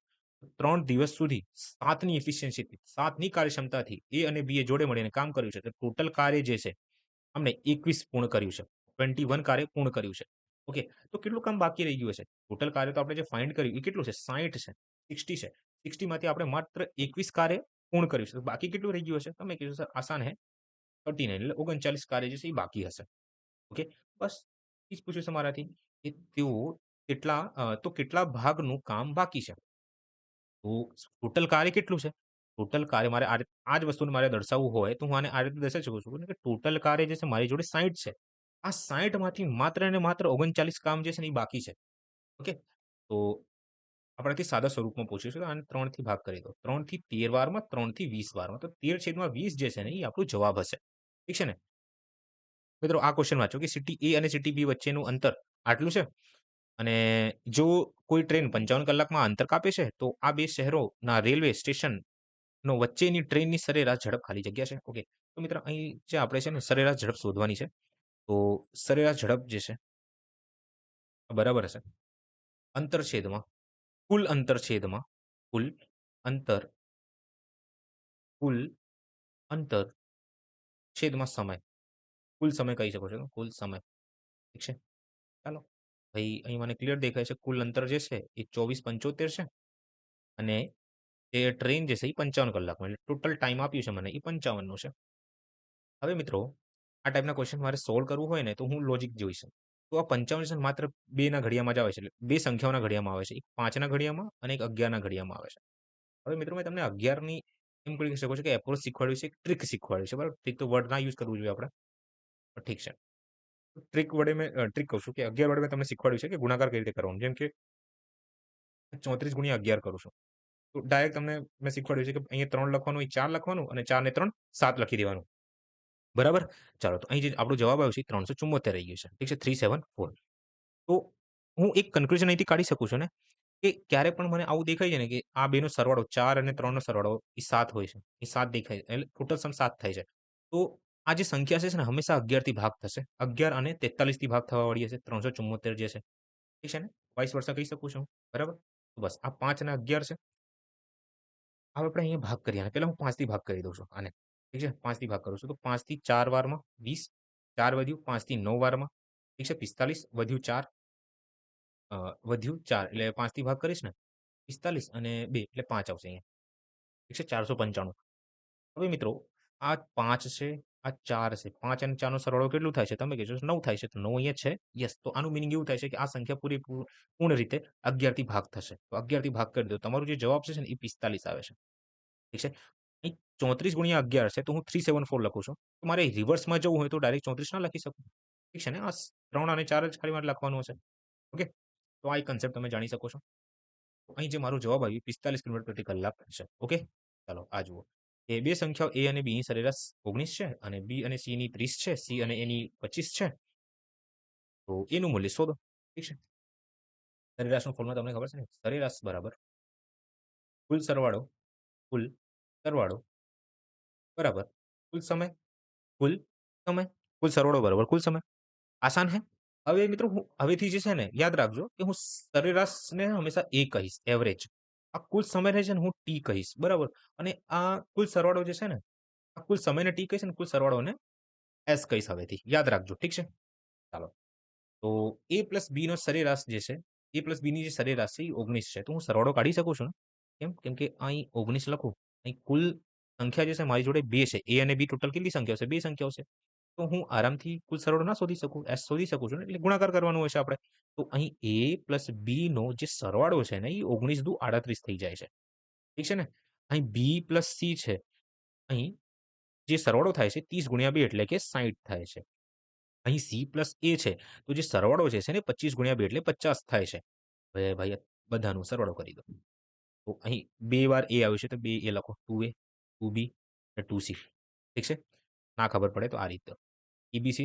3 દિવસ સુધી 7 ની એફિશિયન્સીથી 7 ની કાર્યક્ષમતાથી એ અને બી એ જોડે મળીને કામ કર્યું છે. તો ટોટલ કાર્ય જે છે અમને 21 પૂર્ણ કર્યું છે. 21 કાર્ય પૂર્ણ કર્યું છે. ઓકે. તો કેટલું કામ બાકી રહી ગયું હશે? ટોટલ કાર્ય તો આપણે જે ફાઇન્ડ કર્યું એ કેટલું છે? 60 છે. 60 છે. 60 માંથી આપણે માત્ર 21 કાર્ય પૂર્ણ કર્યું છે. તો બાકી કેટલું રહી ગયું હશે? તમે કીધું સર આસાન હે. 39 એટલે 39 કાર્ય જે છે એ બાકી હશે. ઓકે. બસ એ જ પૂછ્યું છે મારાથી કે તેઓ તો કેટલા ભાગનું કામ બાકી છે? તો ટોટલ કાર્ય કેટલું છે? ટોટલ કાર્ય મારે આ જ વસ્તુને મારે દર્શાવવું હોય તો હું આને આ રીતે દર્શાવી શકું છું કે ટોટલ કાર્ય જે છે મારી જોડે 60 છે. આ 60 માંથી માત્ર ને માત્ર 39 કામ જે છે ને એ બાકી છે. ઓકે. તો આપણાથી સાદા સ્વરૂપમાં પૂછ્યું છે તો આને 3 થી ભાગ કરી દો. 3 થી 13 વારમાં, 3 થી 20 વારમાં. તો 13/20 જે છે ને એ આપણો જવાબ હશે. ઠીક છે ને? મિત્રો આ ક્વેશ્ચન વાંચો કે સિટી એ અને સિટી બી વચ્ચેનું અંતર આટલું છે. અને જો કોઈ ટ્રેન 55 કલાકમાં અંતર કાપે છે, તો આ 2 શહેરોના રેલવે સ્ટેશનનો વચ્ચેની ટ્રેનની સરેરાશ ઝડપ ખાલી જગ્યા છે. ઓકે. તો મિત્ર અહીં જે આપણે છે ને સરેરાશ ઝડપ શોધવાની છે. તો સરેરાશ ઝડપ જે છે બરાબર હશે. અંતરછેદમાં કુલ અંતરછેદમાં કુલ અંતર કુલ અંતર છેદમાં સમય. કુલ સમય કહી શકો છો. કુલ સમય. ઠીક છે? ચાલો. ભાઈ અહીં મને ક્લિયર દેખાય છે કુલ અંતર જે છે એ 24:75 છે. અને જે ટ્રેન જે છે એ 55 કલાકમાં એટલે ટોટલ ટાઈમ આપ્યું છે મને એ 55 નું છે. હવે મિત્રો આ ટાઈપના ક્વેશ્ચન મારે સોલ્વ કરવું હોય ને તો હું લોજિક જોઈશ. તો આ 55 છે ને માત્ર 2 ના ઘડિયામાં જ આવે છે. એટલે 2 સંખ્યાઓના ઘડિયામાં આવે છે. એક 5 ના ઘડિયામાં અને એક 11 ના ઘડિયામાં આવે છે. હવે મિત્રો મેં તમને 11 ની એમ કહી શકો છો કે એપ્રોચ શીખવાડ્યું છે, એક ટ્રિક શીખવાડ્યું છે. બરાબર? ટ્રિક તો વર્ડ ના યુઝ કરવું જોઈએ આપણે. પણ ઠીક છે. ટ્રિક વડે મેં ટ્રિક કહું છું કે 11 વડે મેં તમને શીખવાડ્યું છે કે ગુણાકાર કઈ રીતે કરવાનો. જેમ કે 34 × 11 કરું છું. તો ડાયરેક્ટ તમને મેં શીખવાડ્યું છે કે અહીંયા 3 લખવાનું, અહીં 4 લખવાનું અને 4 ને 3 7 લખી દેવાનું. બરાબર? ચાલો તો અહીં જે આપણો જવાબ આવ્યો છે 374 રહી ગયું છે. ઠીક છે? 374. તો હું એક કન્ક્લુઝન અહીંથી કાઢી શકું છું ને કે ક્યારે પણ મને આવું દેખાય છે ને કે આ બેનો સરવાળો 4 અને 3 નો સરવાળો એ 7 હોય છે. એ 7 દેખાય એટલે ટોટલ સમ 7 થાય છે. તો આ જે સંખ્યા છે ને હંમેશા 11 થી ભાગ થશે. 11 અને 43 થી ભાગ થવા વાળી હશે. 374 જે છે. ઠીક છે ને? વાઇસ વર્સા કહી શકું છું. બરાબર? તો બસ આ 5 અને 11 છે. હવે આપણે અહીંયા ભાગ કરીએ આને. પહેલા હું 5 થી ભાગ કરી દઉં છું આને. ઠીક છે? 5 થી ભાગ કરું છું. તો 5 થી 4 વારમાં 20, 4 વધ્યું. 5 થી 9 વારમાં ઠીક છે? 45 વધ્યું 4 વધ્યું 4 એટલે 5 થી ભાગ કરીશ ને 45 અને 2 એટલે 5 આવશે અહીંયા. ઠીક છે? 495. હવે મિત્રો આ 5 છે, આ 4 છે. 5 અને 4 નો સરવાળો કેટલું થાય છે? તમે કહેશો 9 થાય છે. તો 9 અહીંયા છે. યસ. તો આનું મીનિંગ એવું થાય છે કે આ સંખ્યા પૂર્ણ રીતે 11 થી ભાગ થશે. તો 11 થી ભાગ કરી દો. તમારો જે જવાબ છે ને એ 45 આવે છે. ઠીક છે? અહીં 34 × 11 છે તો હું 374 લખું છું. તો મારે રિવર્સમાં જવું હોય તો ડાયરેક્ટ 34 ના લખી શકું. ઠીક છે ને? આ 3 અને 4 જ ખાલી મારે લખવાનું હશે. ઓકે? તો આ એક કન્સેપ્ટ તમે જાણી શકો છો. અહીં જે મારો જવાબ આવ્યો 45 કિલોમીટર પ્રતિ કલાક છે. ઓકે? ચાલો આ જુઓ. એ 2 સંખ્યાઓ A અને B ની સરેરાશ 19 છે અને B અને C ની 30 છે, C અને A ની 25 છે. તો એનું મૂલ્ય શોધો. ઠીક છે? સરેરાશનું ફોર્મ્યુલા તમને ખબર છે ને? સરેરાશ બરાબર કુલ સરવાળો કુલ સરવાળો બરાબર કુલ સમય કુલ સમય કુલ સરવાળો બરાબર કુલ સમય. આસાન હે? હવે મિત્રો હું હવેથી જે છે ને યાદ રાખજો કે હું સરેરાશને હંમેશા A કહીશ, એવરેજ. આ કુલ સમય રહે છે ને હું T કહીશ. બરાબર? અને આ કુલ સરવાળો જે છે ને, આ કુલ સમયને T કહીશ અને કુલ સરવાળોને S કહીશ હવેથી. યાદ રાખજો. ઠીક છે? ચાલો. તો A પ્લસ B નો સરેરાશ જે છે, A પ્લસ B ની જે સરેરાશ છે એ 19 છે. તો હું સરવાળો કાઢી શકું છું ને? કેમ? કેમ કે અહીં 19 લખું. અહીં કુલ સંખ્યા જે છે મારી જોડે 2 છે. A અને B ટોટલ કેટલી સંખ્યાઓ છે? 2 સંખ્યાઓ છે. તો હું આરામથી કુલ સરવાળો ના શોધી શકું? S શોધી શકું છું ને? એટલે ગુણાકાર કરવાનું હશે આપણે. તો અહીં A પ્લસ B નો જે સરવાળો છે ને એ 19 દુ 38 થઈ જાય છે. ઠીક છે ને? અહીં B પ્લસ C છે. અહીં જે સરવાળો થાય છે 30 × 2 એટલે કે 60 થાય છે. અહીં સી પ્લસ એ છે, તો જે સરવાળો છે ને 25 ગુણ્યા 2 એટલે 50 થાય છે. હવે ભાઈ બધાનો સરવાળો કરી દો. તો અહીં 2 વાર એ આવ્યું છે તો 2 એ લખો 2a 2b અને 2c. ઠીક છે? ના ખબર પડે તો આ રીતે EBC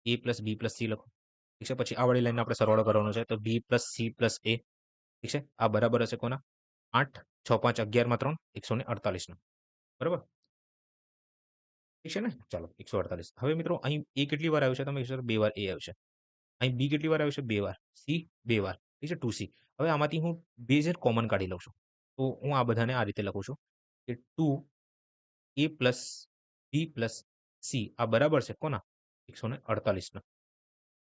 a plus b plus c લખો. ઠીક છે? પછી આ વાળી લાઈનનો આપણે સરવાળો કરવાનો છે તો b plus c plus a. ઠીક છે? આ બરાબર હશે કોના? 8 6 5 11 માં 3 148 નો. બરાબર? ઠીક છે ને? ચાલો 148. હવે મિત્રો અહીં a કેટલી વાર આવ્યું છે તમે વિચારો 2 વાર a આવ્યું છે. અહીં બી કેટલી વાર આવ્યું છે 2 વાર. સી 2 વાર. ઠીક છે 2c. હવે આમાંથી હું 2 છે કોમન કાઢી લઉં છું. તો હું આ બધાને આ રીતે લખું છું કે 2a plus b plus c આ બરાબર છે કોના? 148 ના.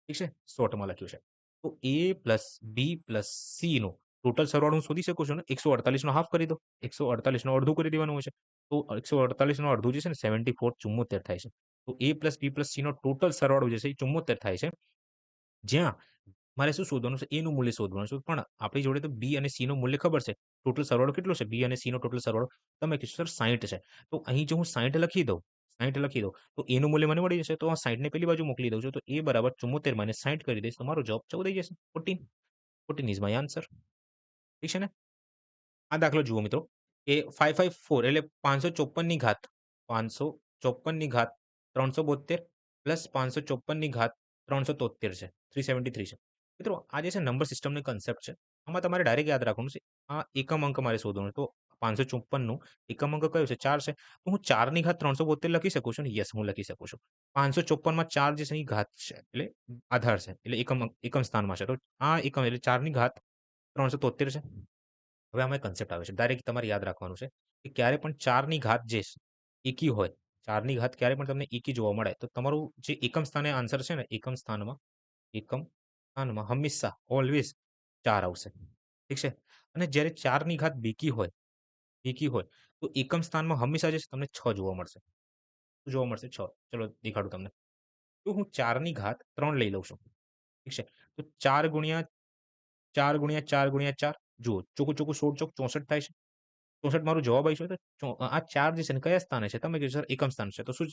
ઠીક છે? શોર્ટમાં લખ્યું છે. તો a plus b plus c નો ટોટલ સરવાળો હું શોધી શકું છું ને 148 નો હાફ કરી દો. 148 નો અડધું કરી દેવાનું હોય છે. તો 148 નો અડધું જે છે ને 74 74 થાય છે. તો a plus b plus c નો ટોટલ સરવાળો જે છે એ 74 થાય છે. જ્યાં મારે શું શોધવાનું છે? એનું મૂલ્ય શોધવાનું છે. પણ આપણી જોડે તો બી અને સી નું મૂલ્ય ખબર છે. ટોટલ સરવાળો કેટલો છે? બી અને સી નો ટોટલ સરવાળો તમે કહેશો સર 60 છે. તો અહીં જો હું 60 લખી દઉં 60 લખી દઉં તો એનું મૂલ્ય મને મળી જશે. તો આ 60 ને પેલી બાજુ મોકલી દઉં છું. તો એ બરાબર 74 માઇનસ 60 કરી દઈશ. તો મારો જવાબ 14 આવી જશે. 14 14 ઇઝ માય આન્સર. ઠીક છે ને? આ દાખલો જુઓ મિત્રો કે 554 એટલે 554 ની ઘાત 554 ની ઘાત 372 પ્લસ 554 ની ઘાત 373 છે 373 છે. મિત્રો આ જે છે નંબર સિસ્ટમની કન્સેપ્ટ છે. આમાં તમારે ડાયરેક્ટ યાદ રાખવાનું છે. આ એકમ અંક મારે શોધવાનો છે. તો 554 નું એકમ અંક કયો છે? 4 છે. તો હું 4 ની ઘાત 372 લખી શકું છું ને? યસ, હું લખી શકું છું. 554 માં 4 જે છે એ ઘાત છે એટલે આધાર છે એટલે એકમ સ્થાનમાં છે. તો આ એકમ એટલે 4 ની ઘાત 373 છે. હવે આમાં કન્સેપ્ટ આવે છે. ડાયરેક્ટ તમારે યાદ રાખવાનું છે કે ક્યારે પણ 4 ની ઘાત જે એકી હોય, 4 ની ઘાત ક્યારે પણ તમને એકી જોવા મળે તો તમારું જે એકમ સ્થાને આન્સર છે ને એકમ સ્થાનમાં હંમેશા ઓલવેઝ 4 આવશે. ઠીક છે? અને જ્યારે 4 ની ઘાત બેકી હોય તો એકમ સ્થાનમાં હંમેશા જે છે તમને 6 જોવા મળશે. શું જોવા મળશે? 6. ચલો દેખાડું તમને. તો હું 4 ની ઘાત 3 લઈ લઉં છું. ઠીક છે? તો 4 ગુણ્યા 4 ગુણ્યા 4 ગુણ્યા 4 જુઓ ચોખ્ખું ચોખ્ખું 16 ચોક 64 થાય છે. 64 મારો જવાબ આવી છે. તો આ 4 જે છે ને કયા સ્થાને છે? તમે કીધું સર એકમ સ્થાન છે. તો શું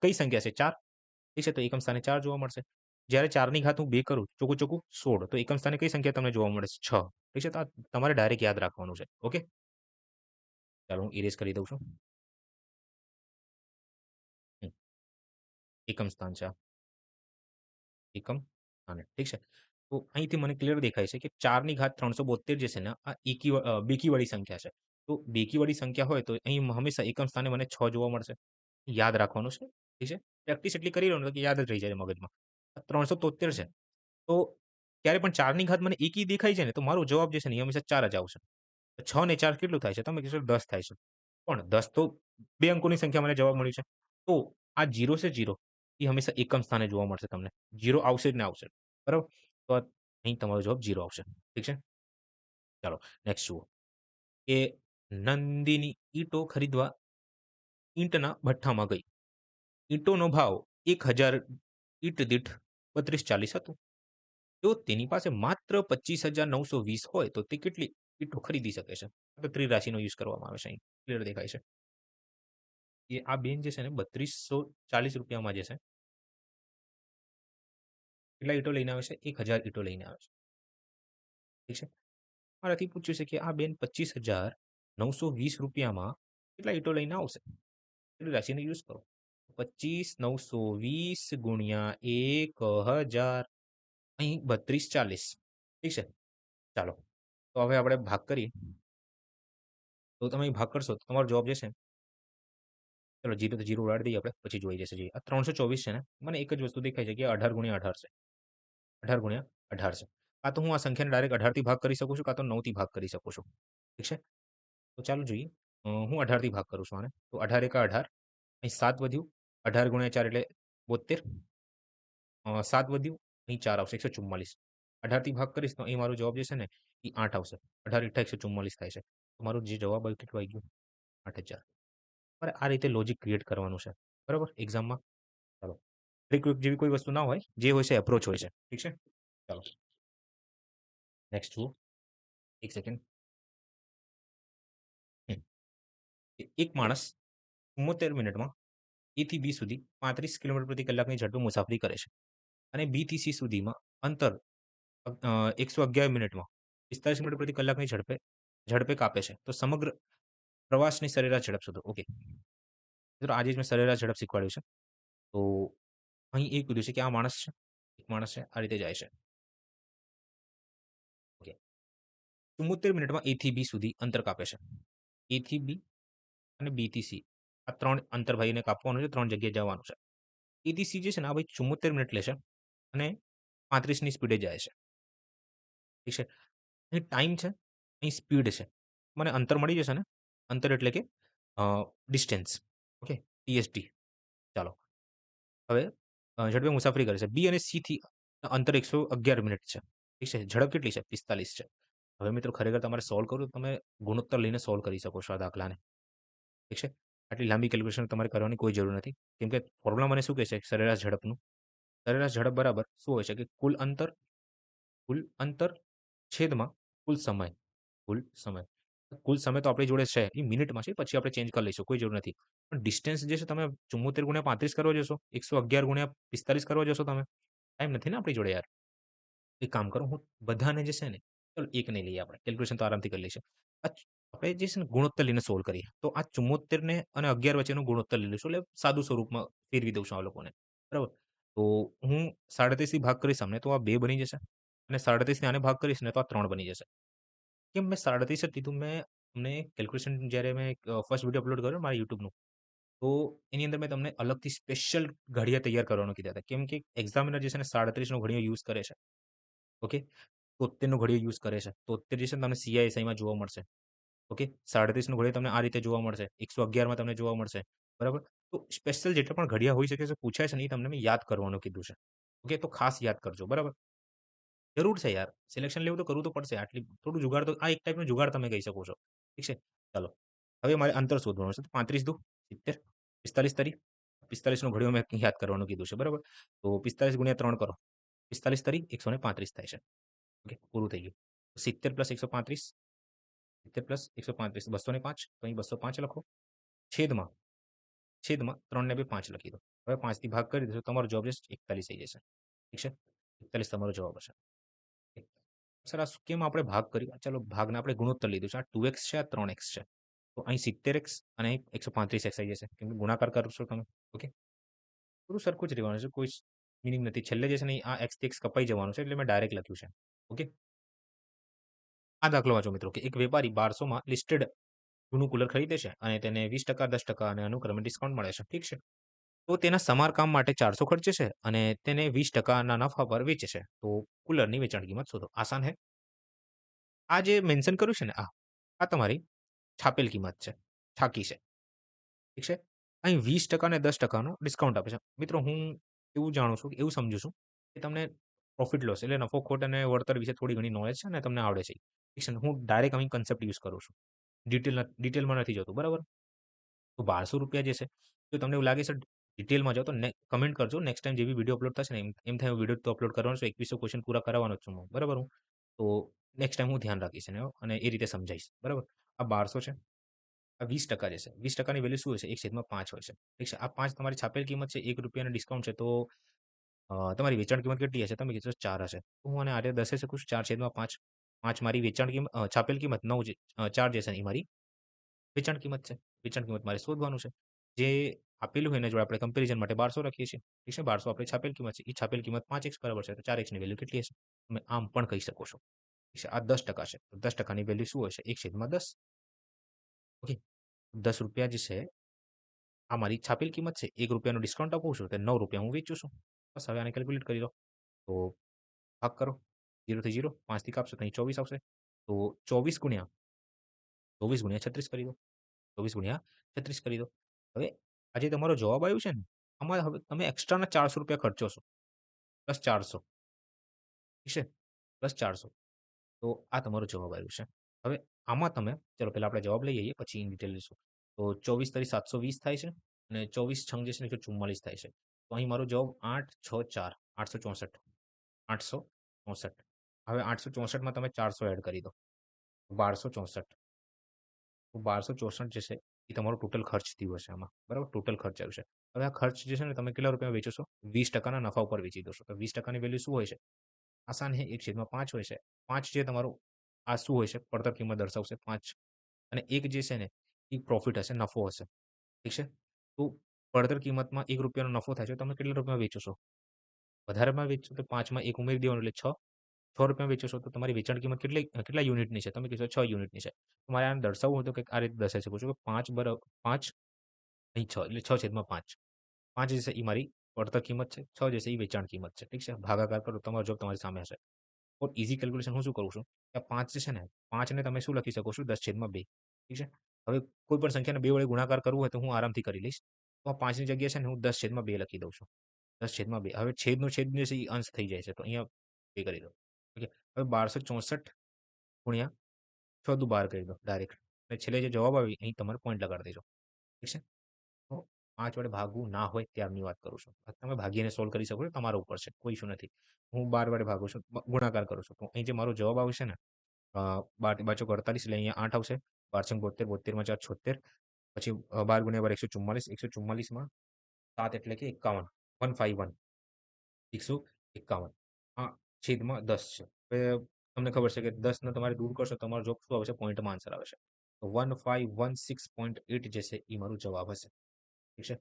કઈ સંખ્યા છે? 4. ઠીક છે? તો એકમ સ્થાને 4 જોવા મળશે. જ્યારે 4 ની ઘાત હું 2 કરું ચોખ્ખું ચોખ્ખું 16 તો એકમ સ્થાને કઈ સંખ્યા તમને જોવા મળે છે? 6. ઠીક છે? તો આ તમારે ડાયરેક્ટ યાદ રાખવાનું છે. ઓકે? ચાલો હું ઇરેઝ કરી દઉં છું. હમ, એકમ સ્થાન છે આ. એકમ સ્થાને. ઠીક છે? તો અહીંથી મને ક્લિયર દેખાય છે કે 4 ની ઘાત 372 જે છે ને આ બેકીવાળી સંખ્યા છે. તો બેકીવાળી સંખ્યા હોય તો અહીં હંમેશા એકમ સ્થાને મને 6 જોવા મળશે. યાદ રાખવાનું છે. ઠીક છે? પ્રેક્ટિસ એટલી કરી લો ને કે યાદ જ રહી જાય મગજમાં. 373 છે. તો ક્યારે પણ 4 ની ઘાત મને એકી દેખાય છે ને તો મારો જવાબ જે છે ને એ હંમેશા 4 જ આવશે. 6 ને 4 કેટલું થાય છે? તમે કહેશો 10 થાય છે. પણ 10 તો 2 અંકોની સંખ્યા મને જવાબ મળ્યું છે. તો આ 0 છે 0 એ હંમેશા એકમ સ્થાને જોવા મળશે તમને. 0 આવશે જ ને આવશે. બરાબર? તો અહીં તમારો જવાબ 0 આવશે. ઠીક છે? ચાલો નેક્સ્ટ જુઓ કે નંદિની ઈંટો ખરીદવા ઈંટના ભઠ્ઠામાં ગઈ. ઈંટોનો ભાવ 1000 ઈંટ દીઠ 32.40 હતું. જો તેની પાસે માત્ર 25,920 હોય તો તે કેટલી ઈંટો ખરીદી શકે છે? તો ત્રિરાશિનો યુઝ કરવામાં આવે છે અહીં. ક્લિયર દેખાય છે. એ આ બેન જે છે ને 3240 રૂપિયામાં જે છે કેટલા ઈંટો લઈને આવે છે? 1000 ઈંટો લઈને આવે છે. ઠીક છે? મારાથી પૂછ્યું છે કે આ બેન 25,920 રૂપિયામાં કેટલા ઈંટો લઈને આવશે? એટલી રાશિનો યુઝ કરો. 25,920 ગુણ્યા 1000 અહીં 3240. ઠીક છે? ચાલો. તો હવે આપણે ભાગ કરીએ. તો તમે અહીં ભાગ કરશો તો તમારો જવાબ જે છે ચલો 0 તો 0 ઉડાડી દઈએ આપણે પછી જોઈ જશે જે. આ 324 છે ને મને એક જ વસ્તુ દેખાય છે કે 18 ગુણ્યા 18 છે. 18 ગુણ્યા 18 છે. કાં તો હું આ સંખ્યાને ડાયરેક્ટ 18 થી ભાગ કરી શકું છું કાં તો 9 થી ભાગ કરી શકું છું. ઠીક છે? તો ચાલો જોઈએ. હું 18 થી ભાગ કરું છું આને. તો 18 એકા 18 અહીં 7 વધ્યું. 18 ગુણ્યા 4 એટલે 72. 7 વધ્યું. અહીં 4 આવશે 144. 18 થી ભાગ કરીશ તો અહીં મારો જવાબ જે છે ને એ 8 આવશે. 18 * 144 થાય છે. તો મારો જે જવાબ આવ્યો કેટલું આવી ગયું? 8000. તમારે આ રીતે લોજિક ક્રિએટ કરવાનું છે. બરાબર? એક્ઝામમાં. ચાલો. ટ્રિક વિક જેવી કોઈ વસ્તુ ના હોય. જે હોય છે એપ્રોચ હોય છે. ઠીક છે? ચાલો. નેક્સ્ટ જુઓ. એક સેકન્ડ. એક માણસ 74 મિનિટમાં A થી B સુધી 35 કિલોમીટર પ્રતિ કલાકની ઝડપે મુસાફરી કરે છે અને B થી C સુધીમાં અંતર 111 મિનિટમાં 45 કિલોમીટર પ્રતિ કલાકની ઝડપે ઝડપે કાપે છે. તો સમગ્ર પ્રવાસની સરેરાશ ઝડપ શોધો. ઓકે. મિત્રો આજે જ મેં સરેરાશ ઝડપ શીખવાડ્યું છે. તો અહીં એ કીધું છે કે આ માણસ છે, એક માણસ છે, આ રીતે જાય છે. ઓકે. 74 મિનિટમાં A થી B સુધી અંતર કાપે છે. A થી B અને B થી C. આ 3 અંતર ભાઈને કાપવાનું છે, 3 જગ્યાએ જવાનું છે. A થી C જે છે ને આ ભાઈ 74 મિનિટ લેશે અને 35 ની સ્પીડે જાય છે. ઠીક છે. અહીં ટાઈમ છે, અહીં સ્પીડ છે. મને અંતર મળી જશે ને? અંતર એટલે કે ડિસ્ટન્સ. ઓકે. TST. ચાલો. હવે ઝડપે મુસાફરી કરે છે. B અને C થી અંતર 111 મિનિટ છે. ઠીક છે. ઝડપ કેટલી છે? 45 છે. હવે મિત્રો ખરેખર તમારે સોલ્વ કરવું તો તમે ગુણોત્તર લઈને સોલ્વ કરી શકો છો આ દાખલાને. ઠીક છે. આટલી લાંબી કેલ્ક્યુલેશન તમારે કરવાની કોઈ જરૂર નથી. કેમ કે ફોર્મ્યુલા મને શું કહે છે? સરેરાશ ઝડપનું. સરેરાશ ઝડપ બરાબર શું હોય છે કે કુલ અંતર છેદમાં કુલ સમય. કુલ સમય. કુલ સમય તો આપણી જોડે છે એ મિનિટમાં છે. પછી આપણે ચેન્જ કરી લઈશું. કોઈ જરૂર નથી. પણ ડિસ્ટન્સ જે છે તમે 74 ગુણ્યા 35 કરવા જશો, 111 ગુણ્યા 45 કરવા જશો તમે. ટાઈમ નથી ને આપણી જોડે યાર. એક કામ કરો હું બધાને જે છે ને ચલો એક નહીં લઈએ આપણે. કેલ્ક્યુલેશન તો આરામથી કરી લઈશું. આપણે જે છે ને ગુણોત્તર લઈને સોલ્વ કરીએ. તો આ 74 ને અને 11 વચ્ચેનું ગુણોત્તર લઈ લઈશું. એટલે સાદું સ્વરૂપમાં ફેરવી દઉં છું આ લોકોને. બરાબર? તો હું 37 થી ભાગ કરીશ આમને તો આ 2 બની જશે. અને 37 ને આને ભાગ કરીશ ને તો આ 3 બની જશે. કેમ મેં 37 જ કીધું? અમને કેલ્ક્યુલેશન જ્યારે મેં ફર્સ્ટ વિડીયો અપલોડ કર્યો મારા YouTubeનું, તો એની અંદર મેં તમને અલગથી સ્પેશિયલ ઘડિયા તૈયાર કરવાનું કીધા હતા. કેમ કે એક્ઝામિનર જે છે ને 37 નો ઘડિયો યુઝ કરે છે. ઓકે. 73 નો ઘડિયો યુઝ કરે છે. 73 જે છે ને તમને CISI જોવા મળશે. ઓકે. 37 નો ઘડિયો તમને આ રીતે જોવા મળશે. 111 માં તમને જોવા મળશે. બરાબર? તો સ્પેશિયલ જેટલા પણ ઘડિયા હોઈ શકે છે, પૂછાય છે ને એ તમને મેં યાદ કરવાનું કીધું છે. ઓકે. તો ખાસ યાદ કરજો. બરાબર? જરૂર છે યાર. સિલેક્શન લેવું તો કરવું તો પડશે. આટલી થોડું જુગાડ તો આ એક ટાઈપનું જુગાડ તમે કહી શકો છો. ઠીક છે? ચાલો. હવે મારે અંતર શોધવાનું છે. તો 35 દુ 70, 45 તરી. 45 નો ઘડિયો મેં યાદ કરવાનું કીધું છે. બરાબર? તો 45 ગુણ્યા 3 કરો. 45 તરી 135 થાય છે. ઓકે. પૂરું થઈ ગયું. 70 પ્લસ 135, 70 પ્લસ 135 205. તો અહીં 205 લખો. છેદમાં છેદમાં 3 ને 2 5 લખી દો. હવે 5 થી ભાગ કરી દેશો તમારો જવાબ જે 41 થઈ જશે. ઠીક છે? 41 તમારો જવાબ હશે. સર આ કેમ આપણે ભાગ કર્યું? ચાલો ભાગને આપણે ગુણોત્તર લીધું છે. આ 2x છે, આ 3x છે. તો અહીં 70x અને અહીં 135x આવી જશે. કેમ કે ગુણાકાર કરશો તમે. ઓકે. થોડું સરખું જ રહેવાનું છે. કોઈ મિનિંગ નથી. છેલ્લે જે છે ને આ x થી x કપાઈ જવાનું છે. એટલે મેં ડાયરેક્ટ લખ્યું છે. ઓકે. આ દાખલો વાંચો મિત્રો કે એક વેપારી 1200 માં લિસ્ટેડ જૂનું કુલર ખરીદે છે અને તેને 20% 10% અને અનુક્રમે ડિસ્કાઉન્ટ મળે છે. ઠીક છે. તો તેના સમારકામ માટે 400 ખર્ચે છે અને તેને 20% ના નફા પર વેચે છે. તો કુલરની વેચાણ કિંમત શોધો. આસાન હે? આ જે મેન્શન કર્યું છે ને આ તમારી છાપેલ કિંમત છે. છાકી છે. ઠીક છે. અહીં 20% અને 10% નું ડિસ્કાઉન્ટ આપે છે. મિત્રો હું એવું જાણું છું, એવું સમજુ છું કે તમને પ્રોફિટ લોસ એટલે નફો ખોટ અને વળતર વિશે થોડી ઘણી નોલેજ છે અને તમને આવડે છે. ઠીક છે ને? હું ડાયરેક્ટ અહીં કન્સેપ્ટ યુઝ કરું છું. ડિટેલમાં નથી જતો. બરાબર? તો ₹1200 જે છે, જો તમને એવું લાગે છે ડિટેલમાં જાઓ તો કમેન્ટ કરજો. નેક્સ્ટ ટાઈમ જે બી વિડીયો અપલોડ થશે ને એમ થાય વિડીયો તો અપલોડ કરવાનો છું. 2100 ક્વેશ્ચન પૂરા કરાવવાનો જ છું હું. બરાબર હું? તો નેક્સ્ટ ટાઈમ હું ધ્યાન રાખીશ અને એ રીતે સમજાઈશ. બરાબર? આ 1200 છે. આ 20% જે છે. 20% ની વેલ્યુ શું હોય છે? 1/5 હોય છે. ઠીક છે. આ 5 તમારી છાપેલ કિંમત છે. ₹1 ડિસ્કાઉન્ટ છે. તો તમારી વેચાણ કિંમત કેટલી હશે? તમે કીધું 4 હશે. તો હું આને આ રીતે 10 શકું છું. 4/5. 5 મારી વેચાણ કિંમત છાપેલ કિંમત 9 4 જે છે એ મારી વેચાણ કિંમત છે. વેચાણ કિંમત મારે શોધવાનું છે. જે આપેલું હોય એના જોડે આપણે કમ્પેરિઝન માટે 1200 રાખીએ છીએ. ઠીક છે. 1200 આપણી છાપેલ કિંમત છે. એ છાપેલ કિંમત 5x બરાબર છે. તો 4x ની વેલ્યુ કેટલી હશે? તમે આમ પણ કહી શકો છો. ઠીક છે. આ 10% છે. તો 10% ની વેલ્યુ શું હશે? 1/10. ઓકે. ₹10 જે છે આ મારી છાપેલ કિંમત છે. ₹1 નું ડિસ્કાઉન્ટ આપું છું. તો ₹9 હું વેચું છું. બસ હવે આને કેલ્ક્યુલેટ કરી લો. તો ભાગ કરો. 0 થી 0 5 થી કાપશો તો અહીં 24 આવશે. તો 24 ગુણ્યા 36 કરી દો. 24 ગુણ્યા 36 કરી દો. હવે આ જે તમારો જવાબ આવ્યો છે ને, આમાં હવે તમે એક્સ્ટ્રાના ₹400 ખર્ચો છો. પ્લસ 400. ઠીક છે? પ્લસ 400. તો આ તમારો જવાબ આવ્યો છે. હવે આમાં તમે ચલો પહેલા આપણે જવાબ લઈ આવીએ પછી ઇન ડિટેલ લઈશું. તો 24 તરી 720 થાય છે અને 24 છંગ જે છે ને 144 થાય છે. તો અહીં મારો જવાબ 864 864 864. હવે 864 માં તમે 400 એડ કરી દો. 1264. તો 1264 જે છે એ તમારો ટોટલ ખર્ચ થયો હશે આમાં. બરાબર? ટોટલ ખર્ચ આવ્યું છે. હવે આ ખર્ચ જે છે ને તમે કેટલા રૂપિયામાં વેચો છો? 20% નફા ઉપર વેચી દો છો. તો 20% ની વેલ્યુ શું હોય છે? આસાન છે 1/5 હોય છે. 5 જે તમારું આ શું હોય છે? પડતર કિંમત દર્શાવશે 5 અને 1 જે છે ને એ પ્રોફિટ હશે, નફો હશે. ઠીક છે? તો પડતર કિંમતમાં ₹1 નો નફો થાય છે. તમે કેટલા રૂપિયામાં વેચો છો? વધારેમાં વેચશો તો 5 માં 1 ઉમેરી દેવાનું એટલે 6. ₹6 વેચો છો તો તમારી વેચાણ કિંમત કેટલા યુનિટની છે? તમે કહેશો 6 યુનિટની છે. તો મારે આને દર્શાવવું હોય તો કંઈક આ રીતે દર્શાવી શકું છું કે 5 અહીં 6 એટલે 6/5. 5 જે છે એ મારી પડતર કિંમત છે. 6 જે છે એ વેચાણ કિંમત છે. ઠીક છે? ભાગાકાર કરો તમારો જવાબ તમારી સામે હશે. ફોર ઈઝી કેલ્ક્યુલેશન હું શું કરું છું કે આ 5 જે છે ને 5 ને તમે શું લખી શકો છો 10/2. ઠીક છે? હવે કોઈ પણ સંખ્યાને 2 વડે ગુણાકાર કરવું હોય તો હું આરામથી કરી લઈશ. તો આ 5 ની જગ્યાએ છે ને હું 10/2 લખી દઉં છું. 10/2 હવે છેદનો છેદ જે છે એ અંશ થઈ જાય છે. તો અહીંયા 2 કરી દો. ઓકે. હવે 1264 ગુણ્યા 6 દુ 12 કરી દો ડાયરેક્ટ. અને છેલ્લે જે જવાબ આવે અહીં તમારે પોઈન્ટ લગાડી દેજો. ઠીક છે? તો 5 વડે ભાગવું ના હોય ત્યારની વાત કરું છું. તમે ભાગીને સોલ્વ કરી શકો છો તમારા ઉપર છે. કોઈ ઇશ્યુ નથી. હું 12 વડે ભાગું છું, ગુણાકાર કરું છું. તો અહીં જે મારો જવાબ આવશે ને 12 બાચોક 48 એટલે અહીંયા 8 આવશે. 12 72, 72 માં 4 76 પછી 12 ગુણ્યા 12 144, 144 માં 7 એટલે કે 51, 151, 151 આ છેદમાં 10 છે. હવે તમને ખબર છે કે 10 ને તમારે દૂર કરશો તમારો જવાબ શું આવશે? પોઈન્ટમાં આન્સર આવે છે. તો 1516.8 જે છે એ મારો જવાબ હશે. ઠીક છે?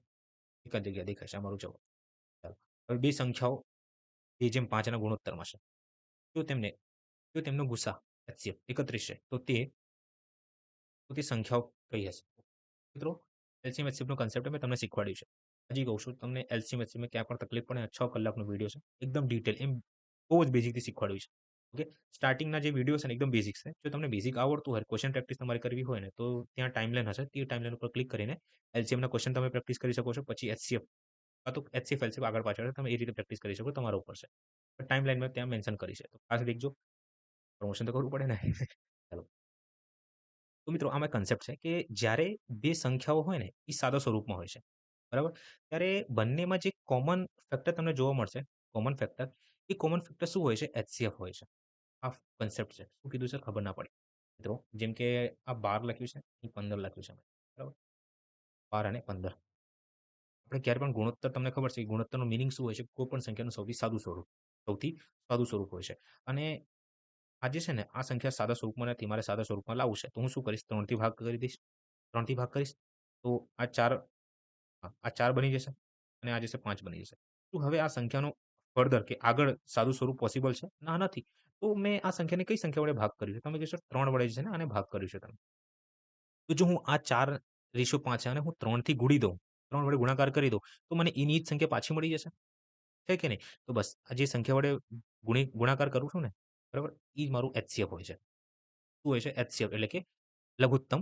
એક જ જગ્યાએ દેખાય છે આ મારો જવાબ. ચાલો. હવે બે સંખ્યાઓ 2/5 ના ગુણોત્તરમાં છે. જો તેમને જો તેમનો ગુસા HCF 31 છે તો તે સંખ્યાઓ કઈ હશે? મિત્રો એલસીએમ એચસીએફનો કન્સેપ્ટ મેં તમને શીખવાડ્યું છે. હજી કહું છું તમને એલસીએમ એચસીએફમાં ક્યાં પણ તકલીફ પડે 6 કલાકનો વિડીયો છે. એકદમ ડિટેલ એમ બહુ જ બેઝિકથી શીખવાડ્યું છે. ઓકે સ્ટાર્ટિંગના જે વિડીયો છે ને એકદમ બેઝિક છે. જો તમને બેઝિક આવડતું હોય ક્વેશ્ચન પ્રેક્ટિસ તમારે કરવી હોય ને તો ત્યાં ટાઈમલાઈન હશે. તે ટાઈમલાઈન ઉપર ક્લિક કરીને એલસીએમના ક્વેશ્ચન તમે પ્રેક્ટિસ કરી શકો છો. પછી એચસીએફ કાં તો એચસીએફ એલસીએફ આગળ પાછળ તમે એ રીતે પ્રેક્ટિસ કરી શકો તમારા ઉપર છે. ટાઈમલાઈન ત્યાં મેન્શન કરી છે. તો ખાસ દેખજો. પ્રમોશન તો કરવું પડે ને. ચાલો. તો મિત્રો આમાં કન્સેપ્ટ છે કે જ્યારે બે સંખ્યાઓ હોય ને એ સાદા સ્વરૂપમાં હોય છે બરાબર ત્યારે બંનેમાં જે કોમન ફેક્ટર તમને જોવા મળશે કોમન ફેક્ટર એ કોમન ફેક્ટર શું હોય છે એચસીએફ હોય છે આ કન્સેપ્ટ છે શું કીધું છે ખબર ના પડી મિત્રો જેમ કે આ 12 લખ્યું છે એ 15 લખ્યું છે બરાબર 12 અને 15 આપણે ક્યારે પણ ગુણોત્તર તમને ખબર છે ગુણોત્તરનો મિનિંગ શું હોય છે કોઈ પણ સંખ્યાનું સૌથી સાદું સ્વરૂપ હોય છે અને આ જે છે ને આ સંખ્યા સાદા સ્વરૂપમાં નથી મારે સાદા સ્વરૂપમાં લાવવું છે તો હું શું કરીશ 3 થી ભાગ કરી દઈશ 3 થી ભાગ કરીશ તો આ 4 આ 4 બની જશે અને આ જે છે 5 બની જશે. તો હવે આ સંખ્યાનો ફર્ધર કે આગળ સાદું સ્વરૂપ પોસિબલ છે? ના નથી. તો મેં આ સંખ્યાને કઈ સંખ્યા વડે ભાગ કર્યું છે? તમે કહેશો 3 વડે છે ને આને ભાગ કર્યું છે તમે. તો જો હું આ 4:5 છે અને હું 3 થી ગુણી દઉં 3 વડે ગુણાકાર કરી દઉં તો મને એની જ સંખ્યા પાછી મળી જશે. છે કે નહીં? તો બસ આ જે સંખ્યા વડે ગુણાકાર કરું છું ને બરાબર એ જ મારું એચસીએફ હોય છે. શું હોય છે? એચસીએફ એટલે કે લઘુત્તમ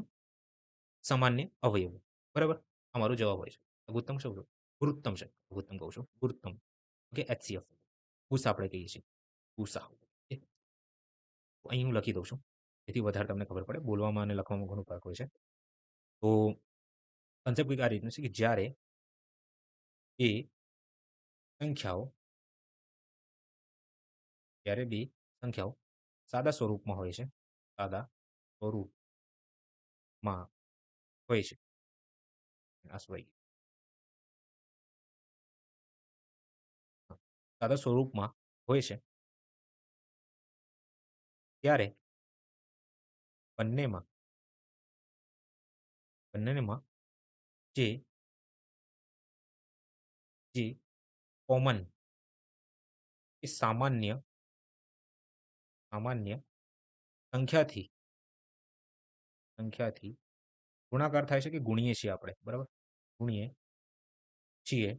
સામાન્ય અવયવ. બરાબર? આ મારો જવાબ હોય છે. લઘુત્તમ શું છે? ગુરુત્તમ છે. લઘુત્તમ કહું છું. ગુરુત્તમ. Okay HCF. ગુસા આપણે કહીએ છીએ. ગુસા. ઓકે. તો અહીં હું લખી દઉં છું. જેથી વધારે તમને ખબર પડે. બોલવામાં અને લખવામાં ઘણો ફરક હોય છે. તો કન્સેપ્ટ કંઈક આ રીતનું છે કે જ્યારે એ સંખ્યાઓ જ્યારે બે સંખ્યાઓ સાદા સ્વરૂપમાં હોય છે. સાદા સ્વરૂપમાં હોય છે. આ સોરી. સાદા સ્વરૂપમાં હોય છે ત્યારે બંનેમાં બંનેમાં જે જે કોમન એ સામાન્ય સંખ્યાથી સંખ્યાથી ગુણાકાર થાય છે કે ગુણીએ છીએ આપણે બરાબર ગુણીએ છીએ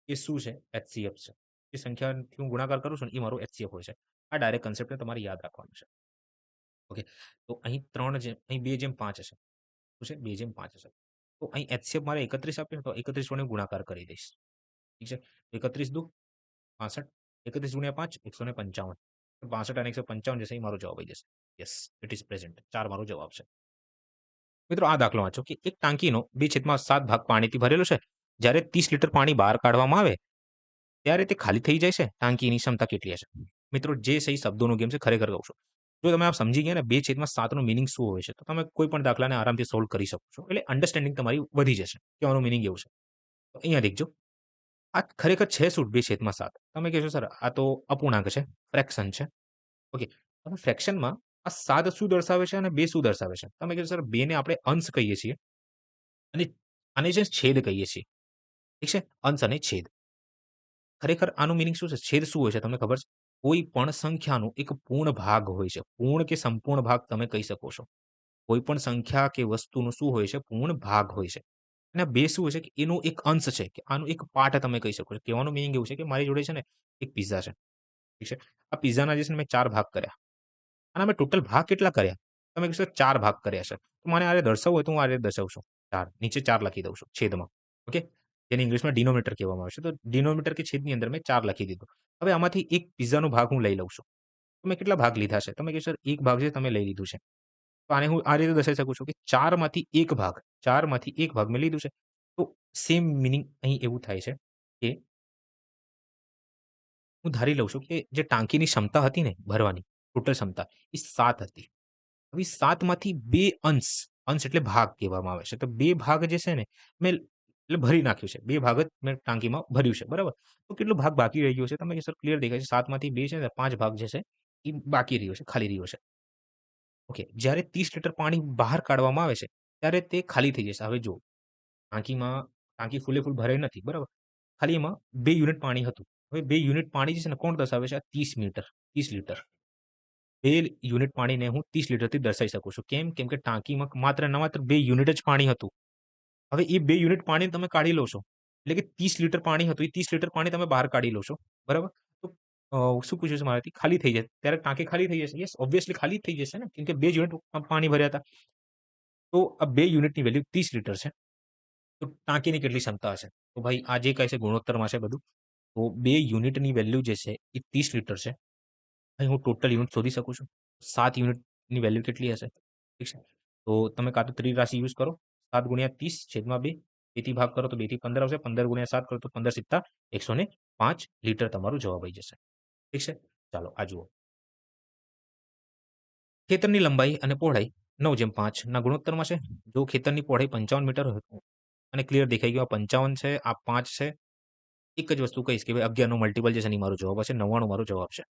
એ શું છે એચસીએફ છે જે સંખ્યાથી હું ગુણાકાર કરું છું ને એ મારું એચસીએફ હોય છે આ ડાયરેક્ટ કન્સેપ્ટને તમારે યાદ રાખવાનું છે ઓકે તો અહીં 3 જેમ અહીં 2/5 હશે શું છે 2/5 હશે તો અહીં એચસીએફ મારે 31 આપ્યો તો 31 વડે ગુણાકાર કરી દઈશ ઠીક છે 31 દુ 65 31 ગુણ્યા 5 155 65 અને 155 જશે એ મારો જવાબ આવી જશે યસ ઇટ ઇઝ પ્રેઝન્ટ 4 મારો જવાબ છે મિત્રો આ દાખલો વાંચો કે એક ટાંકીનો 2/7 ભાગ પાણીથી ભરેલો છે જ્યારે 30 લીટર પાણી બહાર કાઢવામાં આવે ત્યારે તે ખાલી થઈ જાય છે ટાંકીની ક્ષમતા કેટલી હશે મિત્રો જે સહી શબ્દોનો ગેમ છે ખરેખર કહું છું જો તમે આ સમજી ગયા ને 2/7 નો મિનિંગ શું હોય છે તો તમે કોઈ પણ દાખલાને આરામથી સોલ્વ કરી શકો છો એટલે અન્ડરસ્ટેન્ડિંગ તમારી વધી જશે કહેવાનું મિનિંગ એવું છે તો અહીંયા દેખજો, આ ખરેખર છે શું 2/7? તમે કહેશો સર આ તો અપૂર્ણાંક છે, ફ્રેક્શન છે. ઓકે. હવે ફ્રેક્શનમાં આ 7 શું દર્શાવે છે અને 2 શું દર્શાવે છે? તમે કહેશો સર 2 ને આપણે અંશ કહીએ છીએ અને આને છે છેદ કહીએ છીએ. ઠીક છે? અંશ અને છેદ. ખરેખર આનું મીનિંગ શું છે? છેદ શું હોય છે તમને ખબર છે? કોઈ પણ સંખ્યાનો એક પૂર્ણ ભાગ હોય છે. પૂર્ણ કે સંપૂર્ણ ભાગ તમે કહી શકો છો. કોઈ પણ સંખ્યા કે વસ્તુનો શું હોય છે? પૂર્ણ ભાગ હોય છે. અને આ 2 શું હોય છે કે એનો એક અંશ છે કે આનો એક પાર્ટ તમે કહી શકો છો. કહેવાનો મીનિંગ એવું છે કે મારી જોડે છે ને એક પિઝા છે. ઠીક છે? આ પિઝાના જે છે ને મેં 4 ભાગ કર્યા. અને અમે ટોટલ ભાગ કેટલા કર્યા? તમે કહેશો 4 ભાગ કર્યા છે. તો મને આ રીતે દર્શાવવું હોય તો હું આ રીતે દર્શાવું છું. 4 નીચે 4 લખી દઉં છું છેદમાં. ઓકે? જેને ઇંગ્લિશમાં ડિનોમિનેટર કહેવામાં આવે છે. તો ડિનોમિનેટર કે છેદની અંદર મેં 4 લખી દીધું. હવે આમાંથી એક પિઝાનો ભાગ હું લઈ લઉં છું. તો મેં કેટલા ભાગ લીધા છે? તમે કહેશો એક ભાગ છે તમે લઈ લીધું છે. તો આને હું આ રીતે દર્શાવી શકું છું કે 4 માંથી 1 ભાગ 4 માંથી 1 ભાગ મેં લીધું છે. તો સેમ મીનિંગ અહીં એવું થાય છે કે હું ધારી લઉં છું કે જે ટાંકીની ક્ષમતા હતી ને ભરવાની, ટોટલ ક્ષમતા એ 7 હતી. હવે 7 માંથી 2 અંશ, અંશ એટલે ભાગ કહેવામાં આવે છે. તો 2 ભાગ જે છે ને મેં એટલે ભરી નાખ્યું છે. 2 ભાગ જ મેં ટાંકીમાં ભર્યું છે. બરાબર? તો કેટલો ભાગ બાકી રહી ગયો છે? તમે કહેશો ક્લિયર દેખાય છે. 7 માંથી 2 છે ને 5 ભાગ જે છે એ બાકી રહ્યો છે, ખાલી રહ્યો છે. ઓકે. જ્યારે 30 લીટર પાણી બહાર કાઢવામાં આવે છે, ત્યારે તે ખાલી થઈ જશે. હવે જુઓ, ટાંકીમાં ટાંકી ફૂલે ફૂલ ભરાઈ નથી. બરાબર? ખાલી એમાં 2 યુનિટ પાણી હતું. હવે 2 યુનિટ પાણી જે છે ને કોણ દર્શાવે છે? આ 30 મીટર, 30 લીટર. 2 યુનિટ પાણીને હું 30 લીટરથી દર્શાવી શકું છું. કેમ? કેમ કે ટાંકીમાં માત્ર ને માત્ર 2 યુનિટ જ પાણી હતું. હવે એ 2 યુનિટ પાણી તમે કાઢી લો છો. એટલે કે 30 લીટર પાણી હતું. એ 30 લીટર પાણી તમે બહાર કાઢી લો છો. બરાબર? તો શું પૂછ્યું છે મારાથી? ખાલી થઈ જાય. ત્યારે ટાંકી ખાલી થઈ જશે. યસ, ઓબ્વિયસલી ખાલી જ થઈ જશે ને. કેમ કે 2 યુનિટ પાણી ભર્યા હતા. તો આ 2 યુનિટની વેલ્યુ 30 લીટર છે. તો ટાંકીની કેટલી ક્ષમતા હશે? તો ભાઈ આ જે કહે છે ગુણોત્તરમાં છે બધું. તો 2 યુનિટની વેલ્યુ જે છે એ 30 લીટર છે. અહીં હું ટોટલ યુનિટ શોધી શકું છું. 7 યુનિટની વેલ્યુ કેટલી હશે? ઠીક છે. તો તમે કાં તો ત્રિરાશિ યુઝ કરો. 7 ગુણ્યા 30 છેદમાં 2. 2 થી ભાગ કરો તો 2 થી 15 આવશે. 15 ગુણ્યા 7 કરો તો 15 સિત્તા 105 લીટર તમારો જવાબ આવી જશે. ઠીક છે. ચાલો આ જુઓ. ખેતરની લંબાઈ અને પહોળાઈ 9:5 ના ગુણોત્તરમાં છે. જો ખેતરની પહોળાઈ 55 મીટર હોય અને ક્લિયર દેખાઈ ગયું, આ 55 છે, આ 5 છે. એક જ વસ્તુ કહીશ કે ભાઈ 11 નો મલ્ટિપલ જે છે એ મારો જવાબ હશે. 99 મારો જવાબ છે.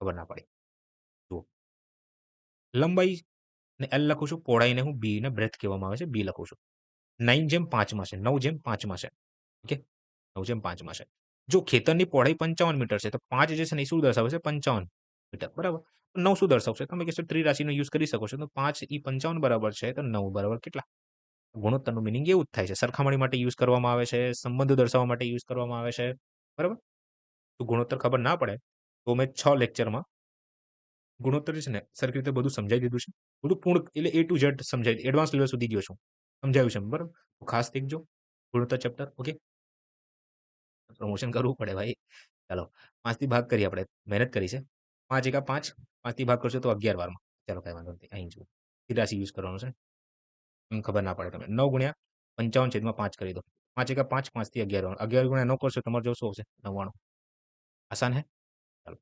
ખબર ના પડી. જુઓ. લંબાઈ ને L લખું છું, પહોળાઈને હું B ને બ્રેડથ કહેવામાં આવે છે, B લખું છું. 9:5 માં છે, 9:5 માં છે. ઓકે? 9:5 માં છે. જો ખેતરની પહોળાઈ 55 મીટર છે, તો 5 જે છે ને એ શું દર્શાવે છે? 55 મીટર. બરાબર? તો 9 શું દર્શાવશે? તમે કહેશો ત્રિરાશિનો યુઝ કરી શકો છો. તો 5 ઈ 55 બરાબર છે, તો 9 બરાબર કેટલા? ગુણોત્તરનું મિનિંગ એવું જ થાય છે. સરખામણી માટે યુઝ કરવામાં આવે છે, સંબંધો દર્શાવવા માટે યુઝ કરવામાં આવે છે. બરાબર? તો ગુણોત્તર ખબર ના પડે, તો મેં 6 લેક્ચરમાં ગુણોત્તર જે છે ને સરખી રીતે બધું સમજાવી દીધું છે. બધું પૂર્ણ એટલે A to Z સમજાવી એડવાન્સ લેવલ સુધી ગયો છું. સમજાવ્યું છે બરાબર? તો ખાસ દેખજો ગુણોત્તર ચેપ્ટર. ઓકે? પ્રમોશન કરવું પડે ભાઈ. ચાલો 5 થી ભાગ કરીએ આપણે. મહેનત કરી છે. 5 એકા 5, 5 થી ભાગ કરશો તો 11 વારમાં. ચાલો કઈ વાંધો નથી. અહીં જુઓ. તિરાશી યુઝ કરવાનું છે. ખબર ના પડે તમે. 9 ગુણ્યા 55 છેદમાં 5 કરી દો. 5 એકા 5, 5 થી 11 11 ગુણ્યા 9 કરશો તમારો જવાબ શું આવશે? 99. આસાન હે? ચાલો.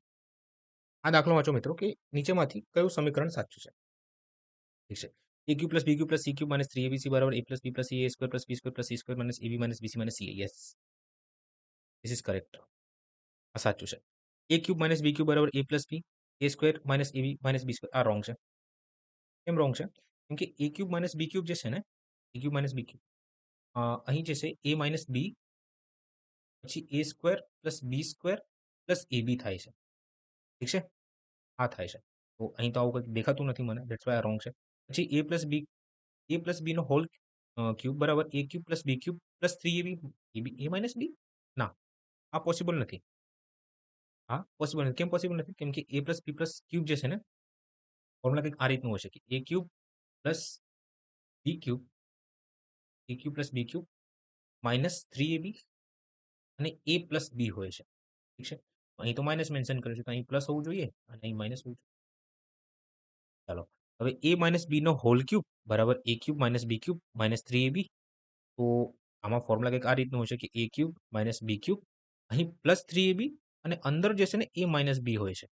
આ દાખલો વાંચો મિત્રો કે નીચેમાંથી કયું સમીકરણ સાચું છે? ઠીક છે. a cube plus b cube plus c cube minus 3abc બરાબર a plus b plus c a square plus b square plus c square minus ab minus bc minus ca. Yes, this is correct. આ સાચું છે. a cube minus b cube બરાબર a plus b a square minus ab minus b square. આ wrong છે. કેમ wrong છે? કેમ કે a cube minus b cube જે છે ને a cube minus b cube અહીં જે છે a માઇનસ b પછી a square plus b square plus ab થાય છે. ઠીક છે? આ થાય છે. તો અહીં તો આવું કંઈક દેખાતું નથી મને. ધેટ્સ વાય આ રોંગ છે. પછી a પ્લસ b નો હોલ ક્યુબ બરાબર a cube plus b cube plus 3ab a minus b? ના, આ પોસિબલ નથી. હા, પોસિબલ નથી. કેમ પોસિબલ નથી? કેમ કે a plus b plus cube જે છે ને ફોર્મ્યુલા કંઈક આ રીતનું હશે કે a cube plus b cube a cube plus b cube minus 3ab અને a પ્લસ b હોય છે. ઠીક છે? અહીં તો માઇનસ મેન્શન કર્યું છે તો અહીં પ્લસ હોવું જોઈએ અને અહીં માઇનસ હોવું જોઈએ. ચાલો. હવે a માઇનસ b નો હોલ ક્યુબ બરાબર a cube minus b cube minus 3ab. તો આમાં ફોર્મ્યુલા કંઈક આ રીતનું હશે કે a cube minus b cube અહીં પ્લસ 3ab અને અંદર જે છે ને a માઇનસ b હોય છે.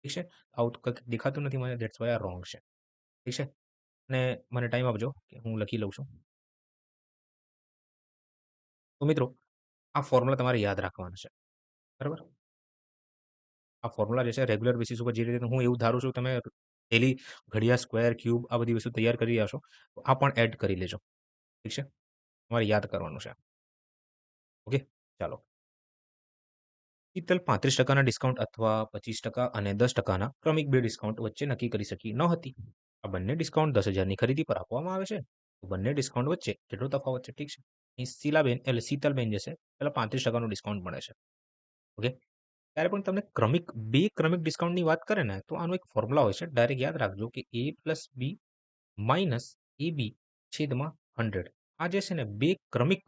ઠીક છે? આવું તો કંઈક દેખાતું નથી મને. ધેટ્સ વાય આ રોંગ છે. ઠીક છે? અને મને ટાઈમ આપજો કે હું લખી લઉં છું. તો મિત્રો આ ફોર્મ્યુલા તમારે યાદ રાખવાનો છે. બરાબર? આ ફોર્મ્યુલા જે છે રેગ્યુલર બેસિસ ઉપર જે રીતે હું એવું ધારું છું તમે ડેલી ઘડિયા, સ્ક્વેર, ક્યુબ આ બધી વસ્તુ તૈયાર કરી રહ્યા છો. તો આ પણ એડ કરી લેજો. ઠીક છે? તમારે યાદ કરવાનું છે. ઓકે? ચાલો. શીતલ 35% ના ડિસ્કાઉન્ટ અથવા 25% અને 10% ના ક્રમિક 2 ડિસ્કાઉન્ટ વચ્ચે નક્કી કરી શકી ન હતી. આ બંને ડિસ્કાઉન્ટ 10,000 ની ખરીદી પર આપવામાં આવે છે. તો બંને ડિસ્કાઉન્ટ વચ્ચે કેટલો તફાવત છે? ઠીક છે. અહીં શીલાબેન એટલે શીતલબેન જે છે પેલા 35% નું ડિસ્કાઉન્ટ મળે છે. ઓકે? ત્યારે પણ તમને ક્રમિક 2 ક્રમિક ડિસ્કાઉન્ટની વાત કરે ને તો આનો એક ફોર્મ્યુલા હોય છે. ડાયરેક્ટ યાદ રાખજો કે A plus B minus AB છેદમાં 100. આ જે છે ને 2 ક્રમિક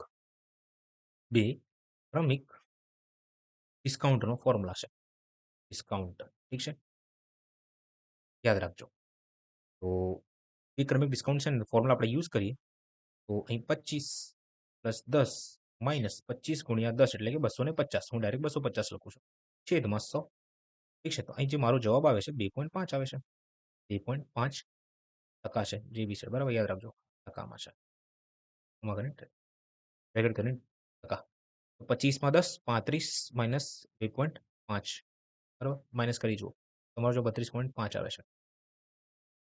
ડિસ્કાઉન્ટનો ફોર્મ્યુલા છે. ડિસ્કાઉન્ટ. ઠીક છે? યાદ રાખજો. તો ક્રમિક ડિસ્કાઉન્ટ છે ને ફોર્મ્યુલા આપણે યુઝ કરીએ તો અહીં 25 પ્લસ 10 માઇનસ 25 ગુણ્યા 10 એટલે કે 250. હું ડાયરેક્ટ 250 લખું છું. છેદમાં 100. ઠીક છે? તો અહીં જે મારો જવાબ આવે છે 2.5 આવે છે. 2.5% છે જે બી છે. બરાબર યાદ રાખજો. ટકામાં છે. આમાં કરીને બ્રેકેટ કરીને ટકા. 25માં 10 35 માઇનસ 2.5 બરાબર માઇનસ કરી જુઓ. તમારો જો 32.5 આવે છે.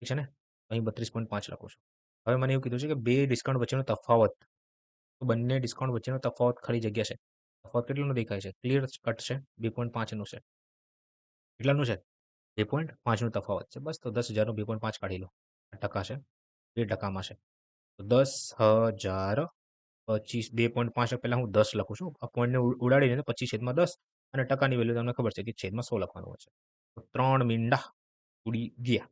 ઠીક છે ને? અહીં 32.5 લખું છું. હવે મને એવું કીધું છે કે 2 ડિસ્કાઉન્ટ વચ્ચેનો તફાવત. તો બંને ડિસ્કાઉન્ટ વચ્ચેનો તફાવત ખાલી જગ્યા છે. તફાવત કેટલાનો દેખાય છે? ક્લિયર કટ છે. 2.5 નું છે. કેટલાનું છે? 2.5 નું તફાવત છે. બસ તો 10,000 નું 2.5 કાઢી લો. આ ટકા છે. 2% છે. તો 10,000 25 2.5 પહેલા હું 10 લખું છું. આ પોઈન્ટને ઉડાડીને 25/10 અને ટકાની વેલ્યુ તમને ખબર છે કે છેદમાં 100 લખવાનું હોય છે. તો 3 મીંડા ઉડી ગયા.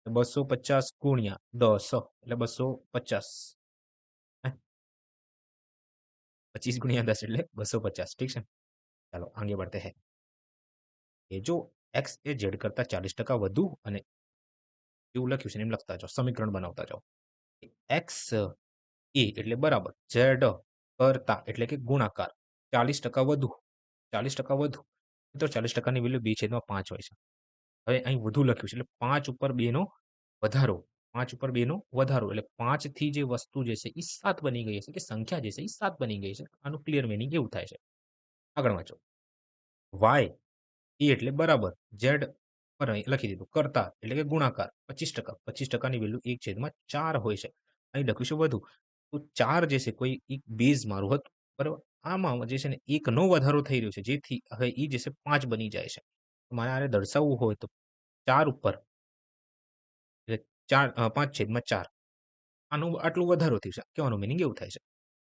250 ગુણ્યા 10 એટલે 250. 25 ગુણ્या 10 એટલે 250. ઠીક છે? ચાલો આगे बढ़ते हैं. એ જો એક્સ એ ઝેડ કરતા 40% વધુ અને એવું લખ્યું છે એમ લખતા જાઓ. સમીકરણ બનાવતા જાઓ. એક્સ એ એટલે બરાબર ઝેડ કરતા એટલે કે ગુણાકાર 40% વધુ. 40% વધુ. તો 40%ની વેલ્યુ 2/5 હોય છે. હવે અહીં વધુ લખ્યું છે એટલે 5 ઉપર 2 નો વધારો. 5 ઉપર 2 નો વધારો એટલે 5 થી જે વસ્તુ જે છે એ 7 બની ગઈ છે કે સંખ્યા જે છે એ 7 બની ગઈ છે. આનું ક્લિયર મીનિંગ એવું થાય છે. આગળ વાંચો. વાય એ એટલે બરાબર ઝેડ પર અહીં લખી દીધું કરતા એટલે કે ગુણાકાર 25%. 25%ની વેલ્યુ 1/4 હોય છે. અહીં લખ્યું છે વધુ. તો 4 જે છે કોઈ એક બેઝ મારું હતું. બરાબર? આમાં જે છે ને 1 નો વધારો થઈ રહ્યો છે જેથી હવે એ જે છે 5 બની જાય છે. મારે આને દર્શાવવું હોય તો 4 ઉપર એટલે 5/4 આનું આટલું વધારો થયું છે. કહેવાનો મિનિંગ એવું થાય છે.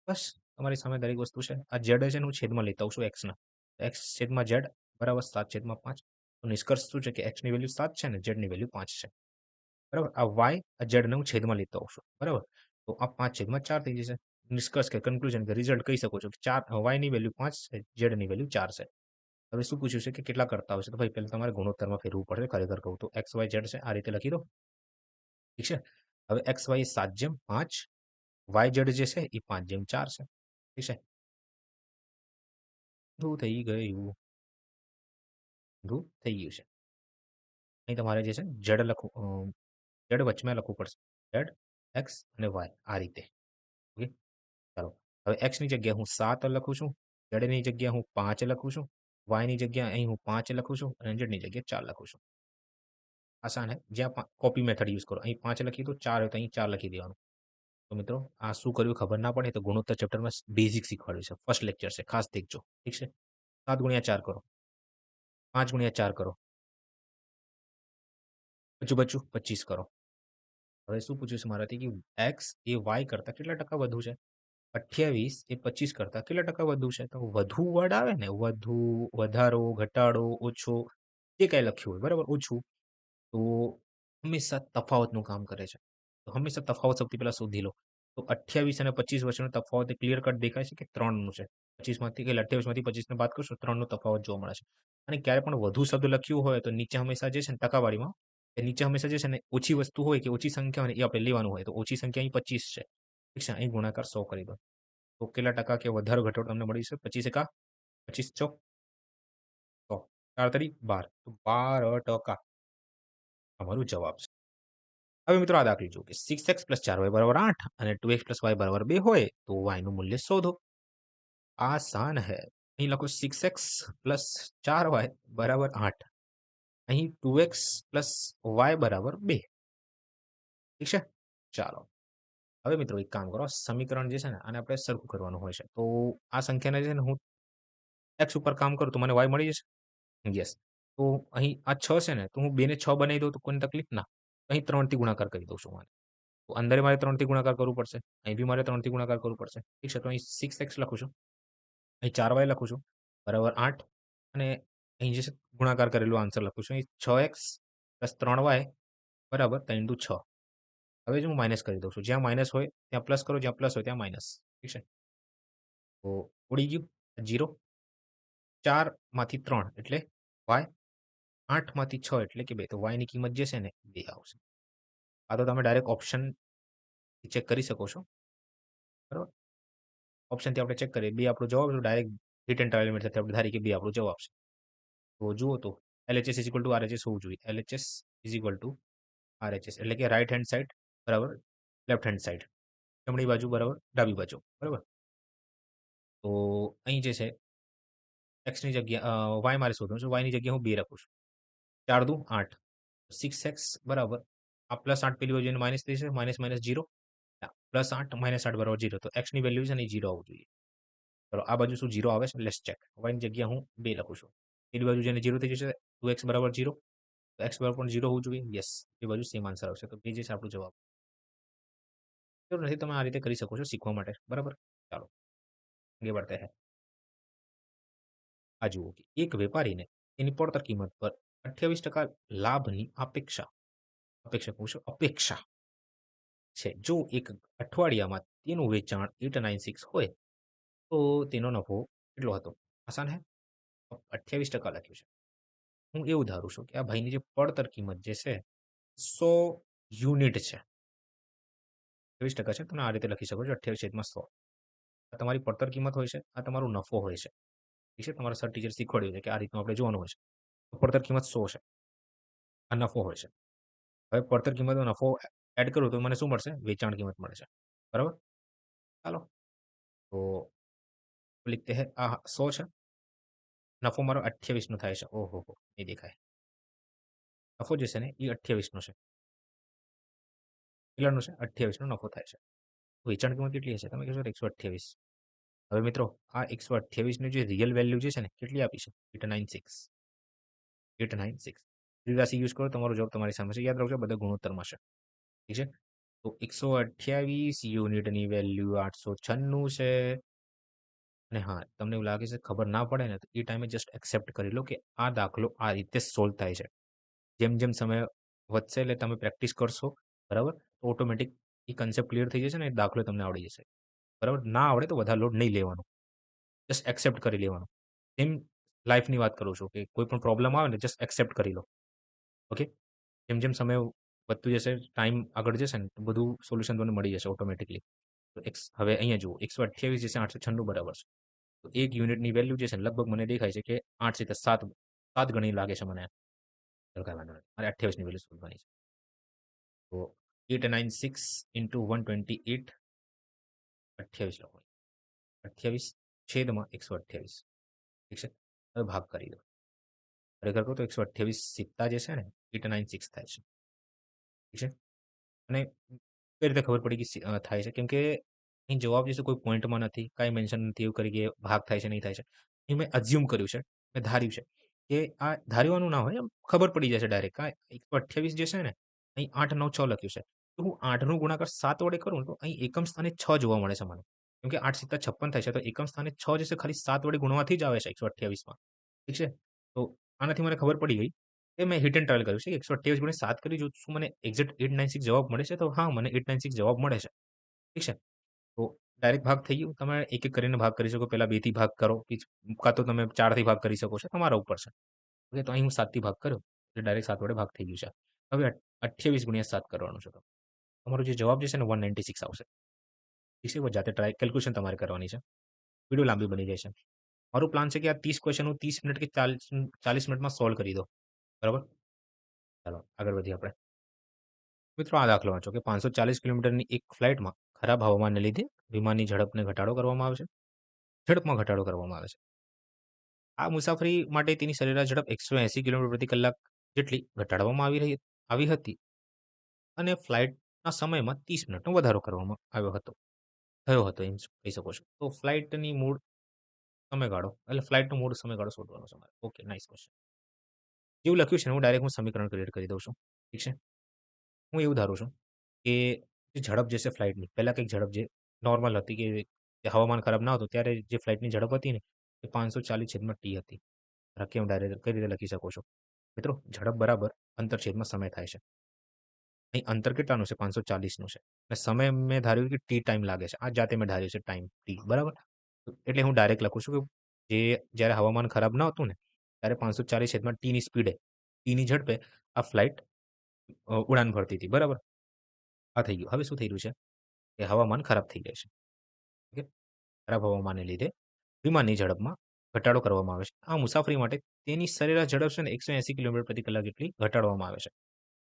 બસ તમારી સામે દરેક વસ્તુ છે. આ ઝેડ છે ને હું છેદમાં લેતા આવું છું એક્સના. એક્સ છેદમાં ઝેડ બરાબર 7/5. તો નિષ્કર્ષ શું છે કે એક્સની વેલ્યુ 7 છે ને ઝેડની વેલ્યુ 5 છે. બરાબર? આ વાય આ ઝેડને હું છેદમાં લેતો આવું છું. બરાબર? તો આ 5/4 થઈ જશે. નિષ્કર્ષ કે કન્ક્લુઝન કે રિઝલ્ટ કહી શકો છો કે 4 વાયની વેલ્યુ 5 છે, ઝેડની વેલ્યુ 4 છે. હવે શું પૂછ્યું છે કે કેટલા કરતા હશે? તો ભાઈ પહેલા તમારે ગુણોત્તરમાં ફેરવું પડશે ખરેખર કહું તો. એક્સ વાય ઝેડ છે આ રીતે લખી દો. ઠીક છે? હવે એક્સ વાય 7/5 વાય ઝેડ જે છે એ 5/4 છે. ઠીક છે? શું થઈ ગયું? થઈ ગયું છે. અહીં તમારે જે છે ઝેડ લખવું ઝેડ વચમાં લખવું પડશે. ઝેડ, એક્સ અને વાય આ રીતે. ઓકે? ચાલો. હવે એક્સની જગ્યાએ હું 7 લખું છું. ઝેડની જગ્યાએ હું 5 લખું છું. વાયની જગ્યાએ અહીં હું 5 લખું છું અને ઝેડની જગ્યાએ 4 લખું છું. આસાન હે. જ્યાં કોપી મેથડ યુઝ કરો. અહીં 5 લખી દો, 4 હોય તો અહીં 4 લખી દેવાનું. તો મિત્રો આ શું કર્યું ખબર ના પડે તો ગુણોત્તર ચેપ્ટરમાં બેઝિક શીખવાડ્યું છે. ફર્સ્ટ લેક્ચર છે. ખાસ દેખજો. ઠીક છે? 7/4 કરો. 5/4 કરો. બચ્ચું 25 કરો. હવે શું પૂછ્યું છે મારાથી કે એક્સ એ વાય કરતા કેટલા ટકા વધુ છે? 28 એ 25 કરતા કેટલા ટકા વધુ છે? તો વધુ વર્ડ આવે ને વધુ, વધારો, ઘટાડો, ઓછો જે કાંઈ લખ્યું હોય બરાબર ઓછું તો હંમેશા તફાવતનું કામ કરે છે. તો હંમેશા તફાવત સૌથી પહેલા શોધી લો. તો 28 અને 25 વચ્ચેનો તફાવત એ ક્લિયર કટ દેખાય છે કે 3 નું છે. 25 માંથી કે 28 માંથી 25 ને બાદ કરશો 3 નો તફાવત જોવા મળે છે. અને ક્યારે પણ વધુ શબ્દ લખ્યું હોય તો નીચે હંમેશા જે છે ને ટકાવારીમાં એ નીચે હંમેશા જે છે ને ઓછી વસ્તુ હોય કે ઓછી સંખ્યા હોય ને એ આપણે લેવાનું હોય. તો ઓછી સંખ્યા અહીં 25 છે. ઠીક છે? અહીં ગુણાકાર 100 કરી દો. તો કેટલા ટકા કે વધારો ઘટાડો તમને મળી જશે? 25 એકા 25 ચોક 100. 4 તરી 12. તો 12% અમારો જવાબ છે. હવે મિત્રો આ દાખલો જુઓ કે 6x + 4y = 8 અને 2x + y = 2 હોય તો y નું મૂલ્ય શોધો. આસાન હે. અહીં લખો 6x પ્લસ 4y બરાબર 8. અહીં 2x પ્લસ y બરાબર 2. ઠીક છે? ચાલો. હવે મિત્રો એક કામ કરો, સમીકરણ જે છે ને આને આપણે સરખું કરવાનું હોય છે. તો આ સંખ્યાને છે ને હું x ઉપર કામ કરું તો મને y મળી જશે? યસ. તો અહીં આ 6 છે ને, તો હું 2 ને 6 બનાવી દઉં તો કોઈને તકલીફ ના. અહીં 3 થી ગુણાકાર કરી દઉં છું આને. તો અંદર મારે 3 થી ગુણાકાર કરવું પડશે. અહીં બી મારે 3 થી ગુણાકાર કરવું પડશે. ઠીક છે? તો અહીં 6x લખું છું. અહીં 4y લખું છું. બરાબર 8 અને અહીં જે છે ગુણાકાર કરેલો આન્સર લખું છું. અહીં 6x પ્લસ 3y બરાબર 3 દુ 6. હવે જ હું માઇનસ કરી દઉં છું. જ્યાં માઇનસ હોય ત્યાં પ્લસ કરો, જ્યાં પ્લસ હોય ત્યાં માઇનસ. ઠીક છે? તો ઉડી ગયું 0. 4 માંથી 3 એટલે y. 8 માંથી 6 એટલે કે 2. તો y ની કિંમત જે છે ને 2 આવશે. આ તો તમે ડાયરેક્ટ ઓપ્શન ચેક કરી શકો છો. બરાબર? ઓપ્શનથી આપણે ચેક કરીએ. 2 આપણો જવાબ છે. ડાયરેક્ટ હિટ એન્ડ ટ્રાયલ મેથડથી આપણે ધારીએ કે 2 આપણો જવાબ છે. તો જુઓ તો LHS is equal to RHS હોવું જોઈએ. LHS is equal to RHS એટલે કે રાઈટ હેન્ડ સાઈડ બરાબર લેફ્ટ હેન્ડ સાઈડ. જમણી બાજુ બરાબર ડાબી બાજુ. બરાબર? તો અહીં જે છે એક્સની જગ્યા y મારે શોધવાનું છે. y ની જગ્યાએ હું 2 રાખું છું. 4 દુ 8. 6x બરાબર આ +8 પેલી બાજુ માઇનસ થઈ જશે. Minus minus 0. +8 -8 બરાબર 0. તો x ની વેલ્યુ છે ને એ 0 આવવું જોઈએ. ચલો આ બાજુ શું 0 આવે છે? Let's check. y ની જગ્યા હું 2 લખું છું. પેલી બાજુ જેને 0 થઈ જશે 2x બરાબર 0. તો x બરાબર પણ 0 હોવું જોઈએ. યસ. એ બાજુ સેમ આન્સર આવશે. તો 2 જે છે આપણો જવાબ. જરૂર નથી તમે આ રીતે કરી શકો છો શીખવા માટે. બરાબર? ચાલો આગે बढ़ते हैं. આ જુઓ કે એક વેપારીને એની પડતર કિંમત પર 28% લાભની અપેક્ષા કહું છું અપેક્ષા છે. જો એક અઠવાડિયામાં તેનું વેચાણ 896 હોય તો તેનો નફો કેટલો હતો? આસાન હે? 28% લખ્યું છે. હું એવું ધારું છું કે આ ભાઈની જે પડતર કિંમત જે છે 100 યુનિટ છે. 28% છે. તમે આ રીતે લખી શકો છો 28/100. આ તમારી પડતર કિંમત હોય છે. આ તમારો નફો હોય છે. ઠીક છે? તમારા સર ટીચર શીખવાડ્યું છે કે આ રીતનું આપણે જોવાનું હોય છે. તો પડતર કિંમત 100 છે. આ નફો હોય છે. હવે પડતર કિંમતનો નફો એડ કરું તો મને શું મળશે? વેચાણ કિંમત મળે છે. બરાબર? ચાલો. તો लिखते हैं આ 100 છે. નફો મારો 28 નો થાય છે. ઓહોહો! નહીં દેખાય. નફો જે છે ને એ 28 નો છે. કેટલાનો છે? 28 નો નફો થાય છે. વેચાણ કિંમત કેટલી હશે? તમે કહેશો 128. હવે મિત્રો આ 128 ની જે રિયલ વેલ્યુ જે છે ને કેટલી આપી છે? 896. 896. રાશિ યુઝ કરો તમારો જવાબ તમારી સામે છે. યાદ રાખજો બધા ગુણોત્તરમાં છે. ઠીક છે? તો 128 યુનિટની વેલ્યુ 896 છે. અને હા, તમને એવું લાગે છે ખબર ના પડે ને તો એ ટાઈમે જસ્ટ એક્સેપ્ટ કરી લો કે આ દાખલો આ રીતે સોલ્વ થાય છે. જેમ જેમ સમય વધશે એટલે તમે પ્રેક્ટિસ કરશો બરાબર તો ઓટોમેટિક એ કન્સેપ્ટ ક્લિયર થઈ જશે ને એ દાખલો તમને આવડી જશે. બરાબર ના આવડે તો વધારે લોડ નહીં લેવાનો. જસ્ટ એક્સેપ્ટ કરી લેવાનું. સેમ લાઈફની વાત કરું છું કે કોઈ પણ પ્રોબ્લેમ આવે ને જસ્ટ એક્સેપ્ટ કરી લો. ઓકે? જેમ જેમ સમય વધતું જશે, ટાઈમ આગળ જશે ને તો બધું સોલ્યુશન તમને મળી જશે ઓટોમેટિકલી. તો હવે અહીંયા જુઓ 128 જે છે 896 બરાબર છે. તો 1 યુનિટની વેલ્યુ જે છે લગભગ મને દેખાય છે કે 8 થી 7 ગણી લાગે છે મને. ચાલો કાંઈ વાંધો નહીં. મારે 28 ની વેલ્યુ શોધવાની છે. તો 896 ઇન્ટુ 128 28 લખો. 28 છેદમાં 128. ઠીક છે? હવે ભાગ કરી દો. ખરેખર કહું તો 128 સિત્તા જે છે ને 896 થાય છે. ઠીક છે? અને કઈ રીતે ખબર પડી કે થાય છે? કેમ કે અહીં જવાબ જે છે કોઈ પોઈન્ટમાં નથી, કાંઈ મેન્શન નથી એવું કરી કે ભાગ થાય છે, નહીં થાય છે. એ મેં અઝ્યુમ કર્યું છે, મેં ધાર્યું છે કે આ ધારવાનું ના હોય, એમ ખબર પડી જશે ડાયરેક્ટ. 128 જે છે ને, અહીં 8, 9, 6 લખ્યું છે. તો હું 8 નો ગુણાકાર 7 વડે કરું ને તો અહીં એકમ સ્થાને 6 જોવા મળે છે મને. કેમ કે 8 સિત્તા 56 થાય છે, તો એકમ સ્થાને 6 જે છે ખાલી 7 વડે ગુણવાથી જ આવે છે 128 માં. ઠીક છે? તો આનાથી મને ખબર પડી ગઈ એ મેં હિટ એન્ડ ટ્રાયલ કર્યું છે. 128 ગુણ્યા 7 કરી જો શું મને એક્ઝેક્ટ 896 જવાબ મળે છે? તો હા, મને 896 જવાબ મળે છે. ઠીક છે? તો ડાયરેક્ટ ભાગ થઈ ગયું. તમે એક એક કરીને ભાગ કરી શકો. પહેલા 2 થી ભાગ કરો, કાં તો તમે 4 થી ભાગ કરી શકો છો. તમારા ઉપર છે. ઓકે, તો અહીં હું 7 થી ભાગ કર્યો. એટલે ડાયરેક્ટ 7 વડે ભાગ થઈ ગયું છે. હવે 28 ગુણ્યા 7 કરવાનું છે. તમારો જે જવાબ જે છે ને 196 આવશે. ઠીક છે? જાતે ટ્રાય કેલ્ક્યુલેશન તમારે કરવાની છે. વિડીયો લાંબી બની જાય છે. મારું પ્લાન છે કે આ 30 ક્વેશ્ચન હું 30 મિનિટ કે 40 મિનિટમાં સોલ્વ કરી દઉં. બરાબર? ચાલો આગળ વધીએ આપણે. મિત્રો આ દાખલો વાંચો કે 540 કિલોમીટરની એક ફ્લાઇટમાં ખરાબ હવામાનને લીધે વિમાનની ઝડપને ઘટાડો કરવામાં આવશે. ઝડપમાં ઘટાડો કરવામાં આવે છે. આ મુસાફરી માટે તેની સરેરાશ ઝડપ 180 કિલોમીટર પ્રતિ કલાક જેટલી ઘટાડવામાં આવી હતી અને ફ્લાઇટના સમયમાં 30 મિનિટનો વધારો કરવામાં થયો હતો એમ કહી શકો છો. તો ફ્લાઇટની મૂળ સમયગાળો એટલે ફ્લાઇટનો મૂળ સમયગાળો શોધવાનો છે મારે. Okay, nice question. જેવું લખ્યું છે ને હું સમીકરણ ક્રિએટ કરી દઉં છું. ઠીક છે? હું એવું ધારું છું કે જે ઝડપ જે છે ફ્લાઇટની, પહેલા કંઈક ઝડપ જે નોર્મલ હતી કે હવામાન ખરાબ ના હતું ત્યારે જે ફ્લાઇટની ઝડપ હતી ને એ 540/t હતી. રાખીએ હું ડાયરેક્ટ કઈ રીતે લખી શકો છો. મિત્રો ઝડપ બરાબર અંતર છેદમાં સમય થાય છે. અહીં અંતર કેટલાનું છે? 540નું છે. અને સમય મેં ધાર્યું કે ટી ટાઈમ લાગે છે. આ જાતે મેં ધાર્યું છે ટાઈમ ટી બરાબર. એટલે હું ડાયરેક્ટ લખું છું કે જ્યારે હવામાન ખરાબ ન હતું ને ત્યારે 540/tની સ્પીડે, ટીની ઝડપે આ ફ્લાઇટ ઉડાન ભરતી હતી બરાબર. આ થઈ ગયું. હવે શું થઈ રહ્યું છે કે હવામાન ખરાબ થઈ જાય છે. ઓકે. ખરાબ હવામાનને લીધે વિમાનની ઝડપમાં ઘટાડો કરવામાં આવે છે. આ મુસાફરી માટે તેની સરેરાશ ઝડપ છે ને 180 કિલોમીટર પ્રતિ કલાક જેટલી ઘટાડવામાં આવે છે.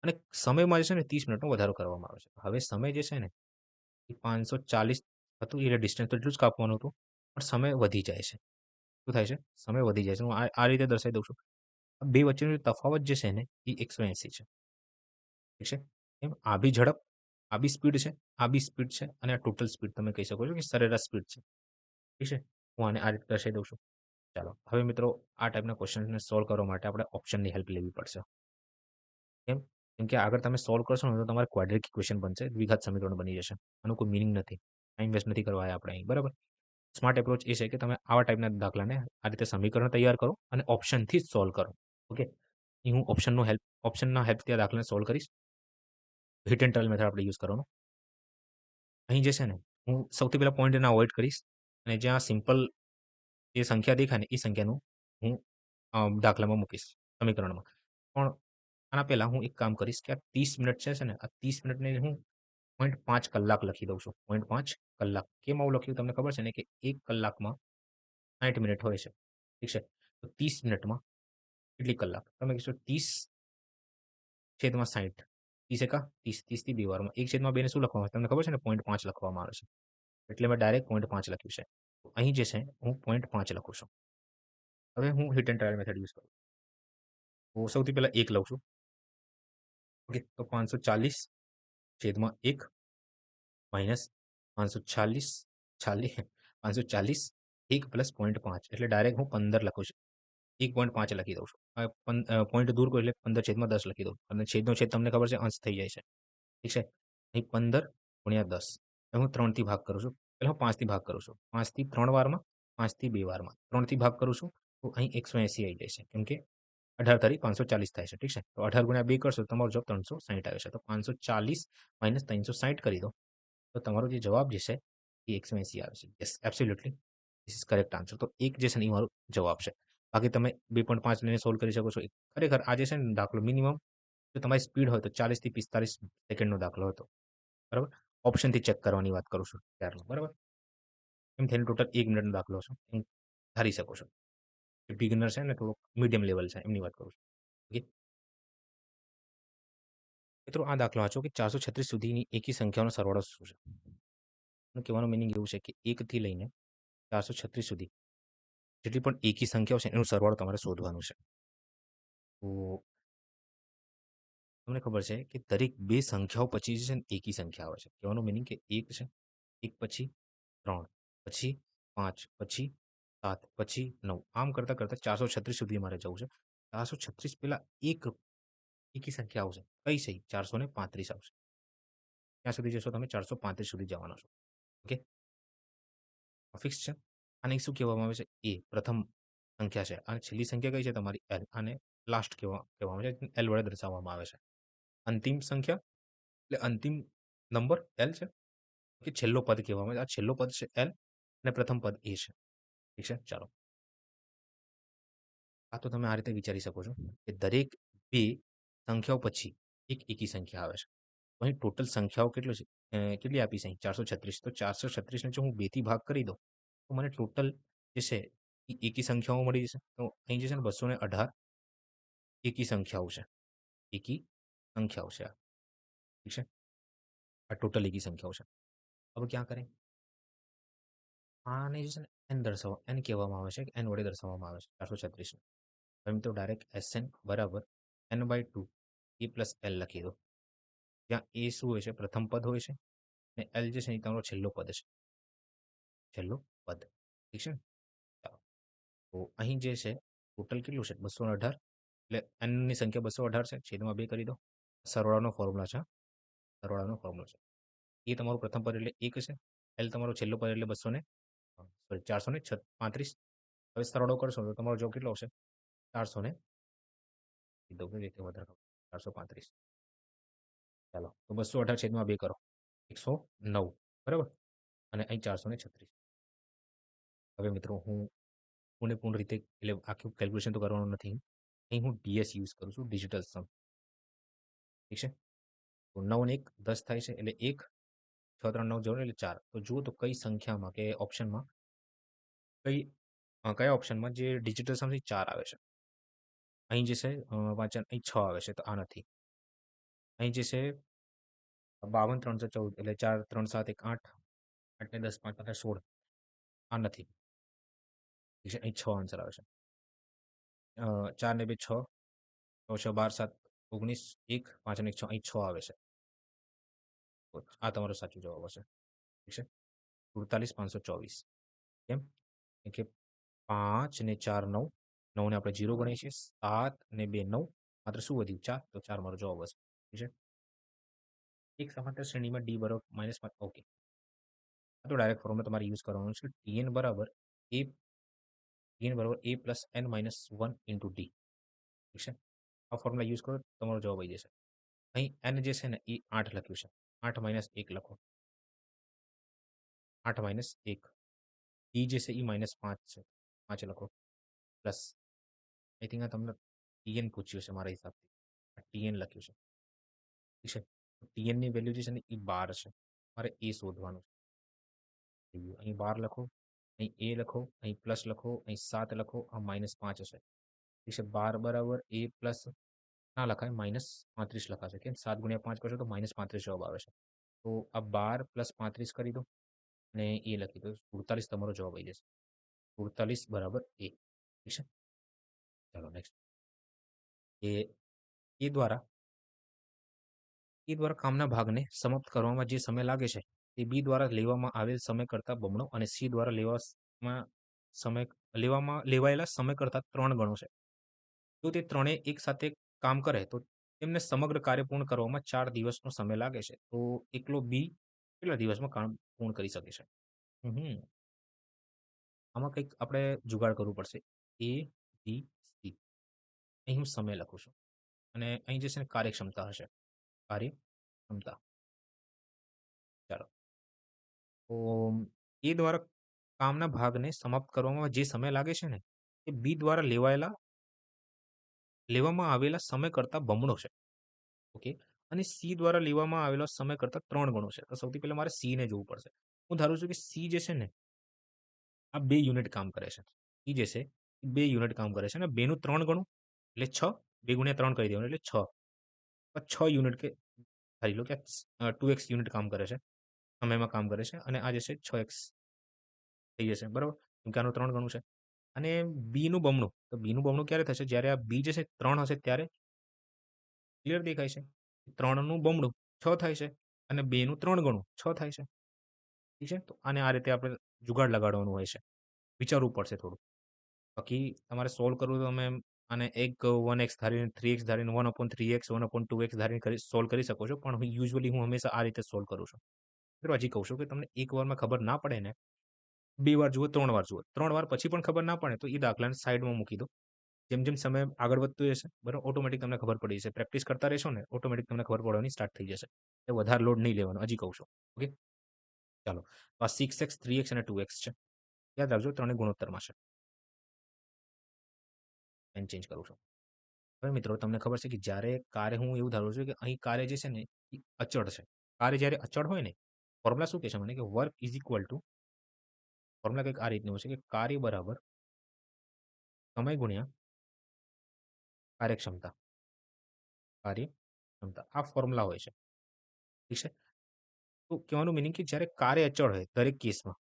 અને સમયમાં જે છે ને 30 મિનિટનો વધારો કરવામાં આવે છે. હવે સમય જે છે ને એ 540 હતું એટલે ડિસ્ટન્સ તો એટલું જ કાપવાનું હતું. પણ સમય વધી જાય છે. શું થાય છે? સમય વધી જાય છે. હું આ રીતે દર્શાવી દઉં છું. આ બે વચ્ચેનો તફાવત જે છે ને એ 180 છે. ઠીક છે? એમ આ બી ઝડપ, આ બી સ્પીડ છે, આ બી સ્પીડ છે અને આ ટોટલ સ્પીડ તમે કહી શકો છો કે સરેરાશ સ્પીડ છે. ઠીક છે? હું આને આ રીતે દર્શાવી દઉં છું. ચાલો. હવે મિત્રો આ ટાઈપના ક્વેશ્ચન્સને સોલ્વ કરવા માટે આપણે ઓપ્શનની હેલ્પ લેવી પડશે. કેમ? કેમ કે આગળ તમે સોલ્વ કરશો ને તો તમારે ક્વાડ્રેટિક ઇક્વેશન બનશે, દ્વિઘાત સમીકરણ બની જશે. આનું કોઈ મીનિંગ નથી. ટાઈમ વેસ્ટ નથી કરવા આપણે અહીં, બરાબર? સ્માર્ટ એપ્રોચ એ છે કે તમે આવા ટાઈપના દાખલાને આ રીતે સમીકરણ તૈયાર કરો અને ઓપ્શનથી જ સોલ્વ કરો. ઓકે? અહીં હું ઓપ્શનના હેલ્પથી આ દાખલાને સોલ્વ કરીશ. હિટ એન્ડ ટ્રાયલ મેથડ આપણે યુઝ કરવાનો. અહીં જે છે ને હું સૌથી પહેલા પોઈન્ટને અવોઇડ કરીશ અને જ્યાં સિમ્પલ જે સંખ્યા દેખાય ને એ સંખ્યાનું હું દાખલામાં મૂકીશ સમીકરણમાં. પણ આના પહેલા હું એક કામ કરીશ કે આ 30 મિનિટ છે ને આ 30 મિનિટને હું 0.5 કલાક લખી દઉં છું. 0.5 કલાક. કેમ આવું લખ્યું તમને ખબર છે ને કે 1 કલાકમાં 60 મિનિટ હોય છે. ઠીક છે? તો 30 મિનિટમાં કેટલી કલાક? તમે કહેશો 30/60. 30 એકા 30, 30 થી 2 વારમાં 1/2 ને શું લખવામાં આવે? તમને ખબર છે ને 0.5 લખવામાં આવે છે. એટલે મેં ડાયરેક્ટ 0.5 લખ્યું છે. તો અહીં જે છે હું 0.5 લખું છું. હવે હું hit and trial method use કરું. તો સૌથી પહેલા 1 લઉં છું. ઓકે. તો 540/1 માઈનસ 540 540 1 પ્લસ 0.5 એટલે ડાયરેક્ટ હું 15 લખું છું. 1.5 લખી દઉં છું. પોઈન્ટ દૂર કરું એટલે 15/10 લખી દઉં અને છેદનો છેદ તમને ખબર છે અંશ થઈ જાય છે. ઠીક છે? અહીં 15 × 10. હવે હું 3 થી ભાગ કરું છું. પહેલા હું 5 થી ભાગ કરું છું. 5 થી 3 વારમાં, 5 થી 2 વારમાં. 3 થી ભાગ કરું છું તો અહીં 180 આવી જાય છે. કેમ કે 18 તારી 540 થાય છે. ઠીક છે? તો 18 × 2 કરશો તો તમારો જવાબ 360 આવે છે. તો 540 - 360 કરી દો. તો તમારો જે જવાબ જે છે એ 180 આવે છે. Yes, absolutely this is correct answer. તો 1 જે છે ને એ મારો જવાબ છે. બાકી તમે 2.5 લઈને સોલ્વ કરી શકો છો. ખરેખર આ જે છે ને દાખલો મિનિમમ જો તમારી સ્પીડ હોય તો 40 થી 45 સેકન્ડનો દાખલો હતો. બરાબર? ઓપ્શનથી ચેક કરવાની વાત કરું છું ત્યારનો. બરાબર? એમ થઈને ટોટલ 1 મિનિટનો દાખલો છે. એમ ધારી શકો છો. જે બિગિનર છે ને થોડુંક મીડિયમ લેવલ છે એમની વાત કરું છું. ઓકે. મિત્રો આ દાખલો વાંચો કે 436 સુધીની એકી સંખ્યાઓનો સરવાળો શું છે? એનું કહેવાનું મીનિંગ એવું છે કે 1 થી લઈને 436 સુધી જેટલી પણ એકી સંખ્યાઓ છે એનો સરવાળો તમારે શોધવાનું છે. તો તમને ખબર છે કે દરેક 2 સંખ્યાઓ પછી જે છે ને એકી સંખ્યા આવે છે. કહેવાનું મીનિંગ કે 1 છે, 1 પછી 3, પછી 5, પછી 7, પછી 9 આમ કરતાં કરતાં 436 સુધી મારે જવું છે. 436 પહેલા એક એકી સંખ્યા આવશે. કઈ સહી? 435 આવશે. ક્યાં સુધી જશો તમે? 435 સુધી જવાના છો. ઓકે? ફિક્સ છે. આને શું કહેવામાં આવે છે? એ પ્રથમ સંખ્યા છે અને છેલ્લી સંખ્યા કઈ છે તમારી? એલ. આને લાસ્ટ કહેવામાં આવે છે. એલ વડે દર્શાવવામાં આવે છે. અંતિમ સંખ્યા એટલે અંતિમ નંબર એલ છે કે છેલ્લો પદ કહેવામાં આવે છે. આ છેલ્લો પદ છે એલ અને પ્રથમ પદ એ છે. ઠીક છે? ચાલો. આ તો તમે આ રીતે વિચારી શકો છો કે દરેક 2 સંખ્યાઓ પછી એક એકી સંખ્યા આવે છે. તો અહીં ટોટલ સંખ્યાઓ કેટલી આપી છે અહીં? 436. તો 436 ને જો હું 2 થી ભાગ કરી દઉં તો મને ટોટલ જે છે એ એકી સંખ્યાઓ મળી જશે. તો અહીં જે છે ને 218 એકી સંખ્યાઓ છે. એકી સંખ્યાઓ છે આ. ઠીક છે? આ ટોટલ એકી સંખ્યાઓ છે. હવે ક્યાં કરે? આને જે છે ને એન કહેવામાં આવે છે કે એન વડે દર્શાવવામાં આવે છે 436 ને. હવે મિત્રો ડાયરેક્ટ એસએન બરાબર n/2 એ પ્લસ એલ લખી દો. જ્યાં એ શું હોય છે? પ્રથમ પદ હોય છે અને એલ જે છે એ તમારો છેલ્લો પદ છે. છેલ્લું પદ. ઠીક છે ને? ચાલો. તો અહીં જે છે ટોટલ કેટલું છે? 218. એટલે એનની સંખ્યા 218 છે. છેદમાં 2 કરી દો. સરવાળાનો ફોર્મ્યુલા છે. સરવાળાનો ફોર્મ્યુલા છે. એ તમારું પ્રથમ પદ એટલે 1 છે. એલ તમારો છેલ્લો પદ એટલે 200 ને સોરી 435. હવે સરવાળો કરશો તો તમારો જવાબ કેટલો આવશે? 400 ને કીધું કે રીતે વધારે 435. ચાલો તો 218 છેદમાં 2 કરો. 109. બરાબર? અને અહીં 436. હવે મિત્રો હું પૂર્ણ રીતે એટલે આખું કેલ્ક્યુલેશન તો કરવાનું નથી. અહીં હું ડીએસ યુઝ કરું છું, ડિજિટલ સમ. ઠીક છે? તો 9 ને 1 10 થાય છે એટલે 1, 6 3 9 જોડો એટલે 4. તો જુઓ તો કઈ સંખ્યામાં કે ઓપ્શનમાં કઈ કયા ઓપ્શનમાં જે ડિજિટલ સમથી 4 આવે છે. અહીં જે છે વાંચન અહીં 6 આવે છે તો આ નથી. અહીં જે છે 52 314 એટલે 4 3 7 1 8 8 ને 10 5 5 16 આ નથી. ઠીક છે? અહીં 6 આન્સર આવે છે. 4 ને 2 6 6 12 7 19 1 5 અને 1 6 અહીં 6 આવે છે. તો આ તમારો સાચો જવાબ હશે. ઠીક છે? 47 524. કેમ? કેમ કે 5 ને 4 9 9 ને આપણે 0 ગણીએ છીએ. 7 ને 2 9 માત્ર શું વધ્યું? 4. તો 4 મારો જવાબ હશે. ઠીક છે? એક સમાંતર શ્રેણીમાં ડી બરાબર -5. ઓકે. આ તો ડાયરેક્ટ ફોર્મ્યુલા તમારે યુઝ કરવાનું છે. ટીએન બરાબર a plus n minus 1 into D. ઠીક છે? આ ફોર્મ્યુલા યુઝ કરો તમારો જવાબ આવી જશે. અહીં n જે છે ને એ 8 લખ્યું છે. 8 માઇનસ 1 લખો. 8 માઇનસ 1. ડી જે છે એ -5 છે. 5 લખો. પ્લસ આઈ થિંક આ તમને ટીએન પૂછ્યું છે મારા હિસાબથી. ટીએન લખ્યું છે. ઠીક છે? ટીએનની વેલ્યુ જે છે ને એ 12 છે. મારે એ શોધવાનું છે. અહીં 12 લખો, અહીં એ લખો, અહીં પ્લસ લખો, અહીં 7 લખો, આ -5 હશે. ઠીક છે? 12 બરાબર એ પ્લસ ના લખાય, -35 લખાશે. કેમ? 7 ગુણ્યા 5 કરશો તો -35 જવાબ આવે છે. તો આ 12 પ્લસ 35 કરી દો અને એ લખી દો. 47 તમારો જવાબ આવી જશે. 47 બરાબર એ. ઠીક છે? ચાલો નેક્સ્ટ. એ એ દ્વારા કામના ભાગને સમાપ્ત કરવામાં જે સમય લાગે છે તે બી દ્વારા લેવામાં આવેલ સમય કરતાં બમણો અને સી દ્વારા લેવાયેલા સમય કરતાં 3 ગણો છે. જો તે ત્રણેય એક સાથે કામ કરે તો તેમને સમગ્ર કાર્ય પૂર્ણ કરવામાં 4 દિવસનો સમય લાગે છે. તો એકલો બી કેટલા દિવસમાં કામ પૂર્ણ કરી શકે છે? હમ. આમાં કંઈક આપણે જુગાડ કરવું પડશે. એ, બી, સી. અહીં હું સમય લખું છું અને અહીં જે છે ને કાર્યક્ષમતા હશે. કાર્યક્ષમતા. ચાલો. તો એ દ્વારા કામના ભાગને સમાપ્ત કરવામાં જે સમય લાગે છે ને, એ બી દ્વારા લેવામાં આવેલા સમય કરતાં બમણો છે. ઓકે. અને સી દ્વારા લેવામાં આવેલો સમય કરતાં 3 ગણો છે. તો સૌથી પહેલા મારે સી ને જોવું પડશે. હું ધારું છું કે સી જે છે ને, આ 2 યુનિટ કામ કરે છે. સી જે છે, એ 2 યુનિટ કામ કરે છે અને 2 નું 3 ગણું એટલે 6. 2 ગુણ્યા 3 કરી દેવાનું એટલે 6. 6 યુનિટ કે ધારી લો કે 2x યુનિટ કામ કરે છે. સમયમાં કામ કરે છે અને આ જે છે 6x થઈ જશે. બરાબર? કેમ કે આનું 3 ગણું છે. અને બીનું બમણું. તો બીનું બમણું ક્યારે થશે? જ્યારે આ બી જે છે 3 હશે ત્યારે. ક્લિયર દેખાય છે? 3 નું બમણું 6 થાય છે અને 2 નું 3 ગણું 6 થાય છે. ઠીક છે? તો આને આ રીતે આપણે જુગાડ લગાડવાનું હોય છે. વિચારવું પડશે થોડું. બાકી તમારે સોલ્વ કરવું તો તમે આને એક 1x ધારીને 3x ધારીને 1/3x 1/2x ધારીને સોલ્વ કરી શકો છો. પણ યુઝ્યુઅલી હું હંમેશા આ રીતે સોલ્વ કરું છું. મિત્રો હજી કહું છું કે તમને એક વારમાં ખબર ના પડે ને, 2 વાર જુઓ, 3 વાર જુઓ. 3 વાર પછી પણ ખબર ના પડે તો એ દાખલાને સાઈડમાં મૂકી દો. જેમ જેમ સમય આગળ વધતો જશે, બરાબર, ઓટોમેટિક તમને ખબર પડી જશે. પ્રેક્ટિસ કરતા રહેશો ને, ઓટોમેટિક તમને ખબર પડવાની સ્ટાર્ટ થઈ જશે. એ વધારે લોડ નહીં લેવાનો, હજી કહું છું. ઓકે? ચાલો. તો આ 6x 3x અને 2x છે. યાદ રાખજો ત્રણે ગુણોત્તરમાં છે. પેન ચેન્જ કરું છું. હવે મિત્રો તમને ખબર છે કે જ્યારે કાર્ય હું એવું ધારું છું કે અહીં કાર્ય જે છે ને એ અચળ છે. કાર્ય જ્યારે અચળ હોય ને, ફોર્મ્યુલા શું કહે છે મને કે work is equal to formula કંઈક આ રીતનું છે કે કાર્ય બરાબર સમય ગુણ્યા કાર્યક્ષમતા. કાર્યક્ષમતા આ ફોર્મ્યુલા હોય છે. ઠીક છે? તો કહેવાનું મિનિંગ કે જ્યારે કાર્ય અચળ હોય દરેક કેસમાં,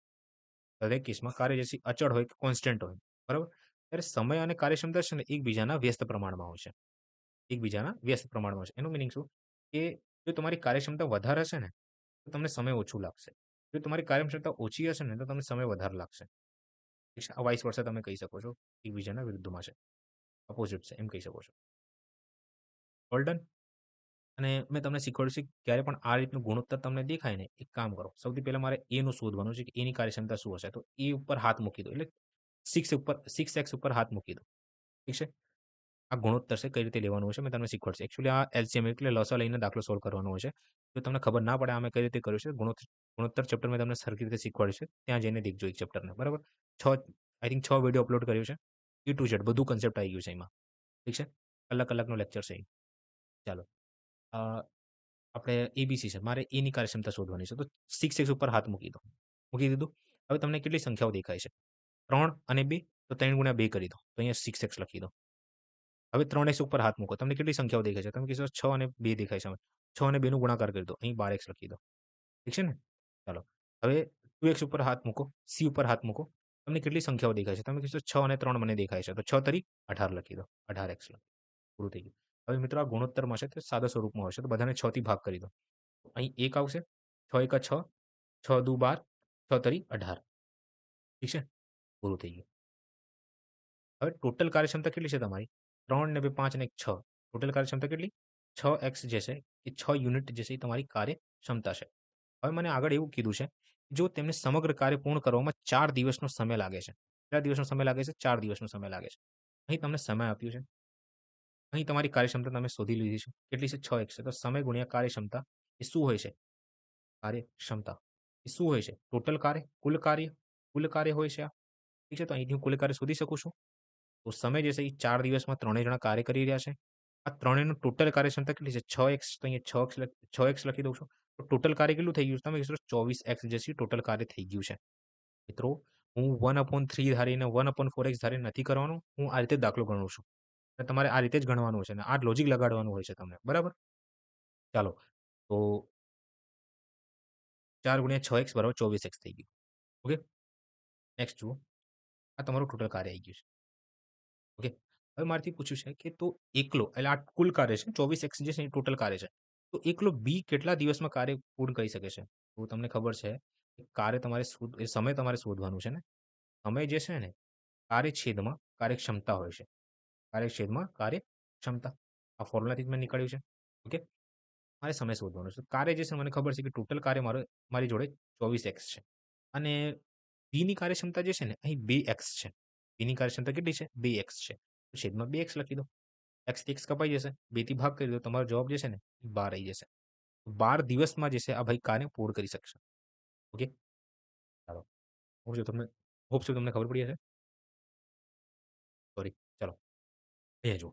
દરેક કેસમાં કાર્યજેશી અચળ હોય કે કોન્સ્ટન્ટ હોય, બરાબર? ત્યારે સમય અને કાર્યક્ષમતા છે ને એકબીજાના વ્યસ્ત પ્રમાણમાં હોય છે. એકબીજાના વ્યસ્ત પ્રમાણમાં છે. એનું મીનિંગ શું? કે જો તમારી કાર્યક્ષમતા વધારે હશે ને, તો તમને સમય ઓછું લાગશે. જો તમારી કાર્યક્ષમતા ઓછી હશે ને, તો તમને સમય વધારે લાગશે. ઠીક છે? આ વાઇસ વર્સા તમે કહી શકો છો. એકબીજાના વિરુદ્ધમાં છે. અપોઝિટ છે એમ કહી શકો છો. All done? અને મેં તમને શીખવાડ્યું છે કે ક્યારે પણ આ રીતનું ગુણોત્તર તમને દેખાય ને, એક કામ કરો. સૌથી પહેલા મારે એનું શોધવાનું છે કે એની કાર્યક્ષમતા શું હશે? તો એ ઉપર હાથ મૂકી દો. એટલે 6x ઉપર હાથ મૂકી દો. ઠીક છે? આ ગુણોત્તર છે કઈ રીતે લેવાનું હોય છે મેં તમને શીખવાડશે. એકચ્યુઅલી આ એલસીએમ એટલે લસા લઈને દાખલો સોલ્વ કરવાનો હોય છે. જો તમને ખબર ના પડે આ મેં કઈ રીતે કર્યું છે, ગુણોત્તર ચેપ્ટર મેં તમને સરખી રીતે શીખવાડ્યું છે. ત્યાં જઈને દેખજો એક ચેપ્ટરને, બરાબર? 6 વિડીયો અપલોડ કર્યું છે. A to Z બધું કન્સેપ્ટ આવી ગયું છે એમાં. ઠીક છે? કલાકનો લેક્ચર છે એ. ચાલો. અ, આપણે એબીસી છે. મારે એની કાર્યક્ષમતા શોધવાની છે. તો 6x ઉપર હાથ મૂકી દો. મૂકી દીધું? હવે તમને કેટલી સંખ્યાઓ દેખાય છે? 3 અને 2 તો 3 ગુણ્યા 2 કરી દો. તો અહીંયા 6x લખી દો. હવે 3x ઉપર હાથ મૂકો. તમને કેટલી સંખ્યાઓ દેખાય છે? તમે કહેશો 6 અને 2 દેખાય છે. 6 અને 2 નો ગુણાકાર કરી દો. અહીં 12x લખી દો. ઠીક છે ને? ચાલો. હવે 2x ઉપર હાથ મૂકો. C ઉપર હાથ મૂકો. તમને કેટલી સંખ્યાઓ દેખાય છે? તમે કહેશો 6 અને 3 મને દેખાય છે. તો 6 તરી 18 લખી દો. 18x લખી દો. પૂરું થઈ ગયું. હવે મિત્રો આ ગુણોત્તરમાં છે તે સાદા સ્વરૂપમાં હશે. તો બધાને 6 થી ભાગ કરી દો. અહીં 1 આવશે. 6 એકા 6, 6 દુ 12, 6 તરી 18. ઠીક છે? પૂરું થઈ ગયું. હવે ટોટલ કાર્યક્ષમતા કેટલી છે તમારી? 3 ને 2 5 અને 1 6. ટોટલ કાર્યક્ષમતા કેટલી? 6x જે છે એ 6 યુનિટ જે છે એ તમારી કાર્યક્ષમતા છે. હવે મને આગળ એવું કીધું છે, જો તેમને સમગ્ર કાર્ય પૂર્ણ કરવામાં 4 દિવસનો સમય લાગે છે. કેટલા દિવસનો સમય લાગે છે? 4 દિવસનો સમય લાગે છે. અહીં તમને સમય આપ્યું છે. અહીં તમારી કાર્યક્ષમતા તમે શોધી લીધી છે. કેટલી છે? 6x છે. તો સમય ગુણ્યા કાર્યક્ષમતા એ શું હોય છે? કાર્યક્ષમતા. એ શું હોય છે? ટોટલ કાર્ય, કુલ કાર્ય હોય છે આ. ઠીક છે? તો અહીંથી હું કુલ કાર્ય શોધી શકું છું. તો સમય જે છે એ 4 દિવસમાં ત્રણેય જણા કાર્ય કરી રહ્યા છે. આ ત્રણેયનું ટોટલ કાર્યક્ષમતા કેટલી છે? 6x તો અહીંયા 6x લખી દઉં છું. તો ટોટલ કાર્ય કેટલું થઈ ગયું છે? તમે કહેશો 24x જે છે ટોટલ કાર્ય થઈ ગયું છે. મિત્રો હું 1/3 ધારીને 1/4x ધારીને નથી કરવાનો. હું આ રીતે દાખલો ગણું છું. અને તમારે આ રીતે જ ગણવાનું છે અને આ લોજિક લગાડવાનું હોય છે તમને. બરાબર? ચાલો. તો 4 ગુણ્યા 6x બરાબર 24x થઈ ગયું. ઓકે? નેક્સ્ટ જુઓ. આ તમારું ટોટલ કાર્ય આવી ગયું છે. ઓકે. હવે મારાથી પૂછ્યું છે કે તો એકલો એટલે આ કુલ કાર્ય છે 24x જે છે એ ટોટલ કાર્ય છે. તો એકલો બી કેટલા દિવસમાં કાર્ય પૂર્ણ કરી શકે છે? તો તમને ખબર છે કે કાર્ય તમારે એ સમય તમારે શોધવાનું છે ને. સમય જે છે ને કાર્યછેદમાં કાર્યક્ષમતા હોય છે. કાર્યછેદમાં કાર્યક્ષમતા. આ ફોર્મ્યુલાથી જ મેં નીકળ્યું છે. ઓકે. મારે સમય શોધવાનો છે. કાર્ય જે છે મને ખબર છે કે ટોટલ કાર્ય મારી જોડે 24x છે. અને બીની કાર્યક્ષમતા જે છે ને અહીં 2x છે. બીની કાર્યક્ષમતા કેટલી છે? 2x છે. તો છેદમાં 2x લખી દો. x થી x કપાઈ જશે. 2 થી ભાગ કરી દો. તમારો જવાબ જે છે ને 12 આવી જશે. 12 દિવસમાં જે છે આ ભાઈ કાર્ય પૂર્ણ કરી શકશે. ઓકે. ચાલો. હોપ છો તમને ખબર પડી હશે. સોરી. ચાલો. અહીંયા જુઓ.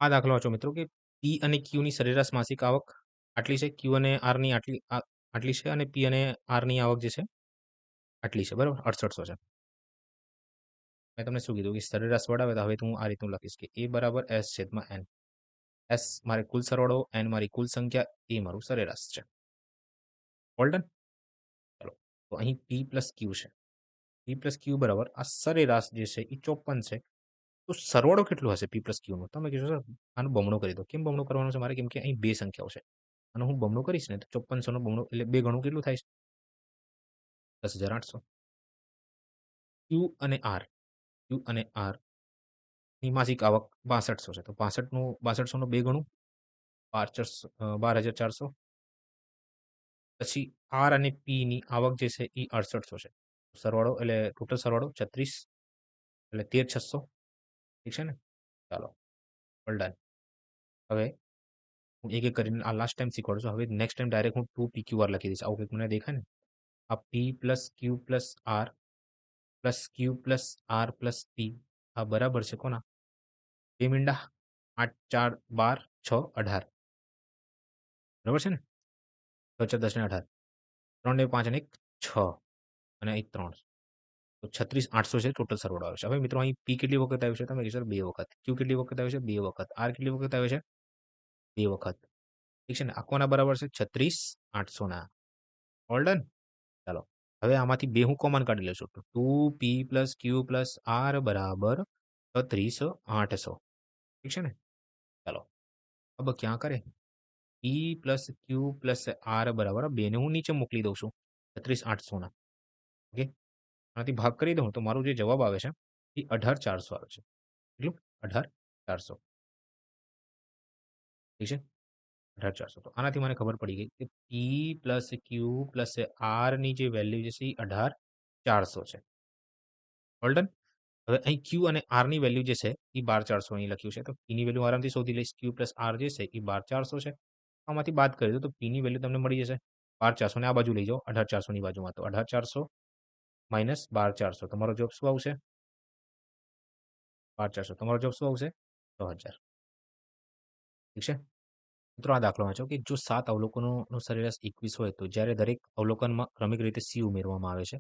આ દાખલો વાંચો મિત્રો કે P અને Q ની સરેરાશ માસિક આવક આટલી છે. Q અને R ની આટલી છે અને P અને R ની આવક જે છે આટલી છે. બરાબર? 6800 છે. મેં તમને શું કીધું કે સરેરાશ વડાવે તો હવે તો હું આ રીતનું લખીશ કે A બરાબર S છેદમાં N. S મારે કુલ સરવાળો, N મારી કુલ સંખ્યા, A મારું સરેરાશ છે. All done? ચાલો. તો અહીં P પ્લસ Q છે. P પ્લસ Q બરાબર આ સરેરાશ જે છે એ 54 છે. તો સરવાળો કેટલો હશે P પ્લસ Q નો? તમે કહેશો સર આનું બમણું કરી દો. કેમ બમણું કરવાનું છે મારે? કેમ કે અહીં 2 સંખ્યાઓ છે. અને હું બમણું કરીશ ને તો 5400 નું બમણું એટલે 2 ગણું કેટલું થાય છે? 10,800. Q અને R. Q અને R ની માસિક આવક 6200 છે. તો 6200 નું 2 ગણું 12,400. પછી R અને P ની આવક જે છે એ 6800 છે. સરવાળો એટલે ટોટલ સરવાળો 36 એટલે 13,600. ઠીક છે ને? ચાલો. All done. હવે હું એક કરીને આ લાસ્ટ ટાઈમ શીખવાડું છું. હવે નેક્સ્ટ ટાઈમ ડાયરેક્ટ હું 2PQR લખી દઈશ. આવું કંઈક મને દેખાય ને. આ P plus Q plus R plus Q plus R plus P આ બરાબર છે કોના? 2 મીંડા 8 4 12 6 18. બરાબર છે ને? 6 4 10 ને 18. 3 ને 5 અને 1 6 અને અહીં 3. તો 36,800 છે ટોટલ સરવાળો આવે છે. હવે મિત્રો અહીં P કેટલી વખત આવ્યું છે? તમે કહેશો 2 વખત. Q કેટલી વખત આવ્યું છે? 2 વખત. R કેટલી વખત આવ્યું છે? 2 વખત. ઠીક છે ને? આ કોના બરાબર છે? 36,800 ના. All done? ચાલો. હવે આમાંથી 2 હું કોમન કાઢી લઉં છું. તો 2p + q + r બરાબર 36,800. ઠીક છે ને? ચાલો. अब क्या करें? p + q + r બરાબર 2 ને હું નીચે મોકલી દઉં છું. 36,800 ના. ઓકે? આનાથી ભાગ કરી દઉં તો મારો જે જવાબ આવે છે એ 18,400 આવે છે. કેટલું? 18,400. ઠીક છે? 18,400. તો આનાથી મને ખબર પડી ગઈ કે p + q + r ની જે વેલ્યુ જે છે એ 18,400 છે. All done? હવે અહીં Q અને R ની વેલ્યુ જે છે એ 12,400 અહીં લખ્યું છે. તો P ની વેલ્યુ આરામથી શોધી લઈશ. Q પ્લસ R જે છે એ 12,400 છે. આમાંથી બાદ કરી દો તો P ની વેલ્યુ તમને મળી જશે. 12,400 ને આ બાજુ લઈ જાઓ 18,400 ની બાજુમાં. તો 18,400 માઇનસ 12,400 તમારો જવાબ શું આવશે? 12,400 તમારો જવાબ શું આવશે? 6,000. ઠીક છે? મિત્રો આ દાખલો વાંચો કે જો 7 અવલોકનોનું સરેરાશ 21 હોય તો જ્યારે દરેક અવલોકનમાં ક્રમિક રીતે C ઉમેરવામાં આવે છે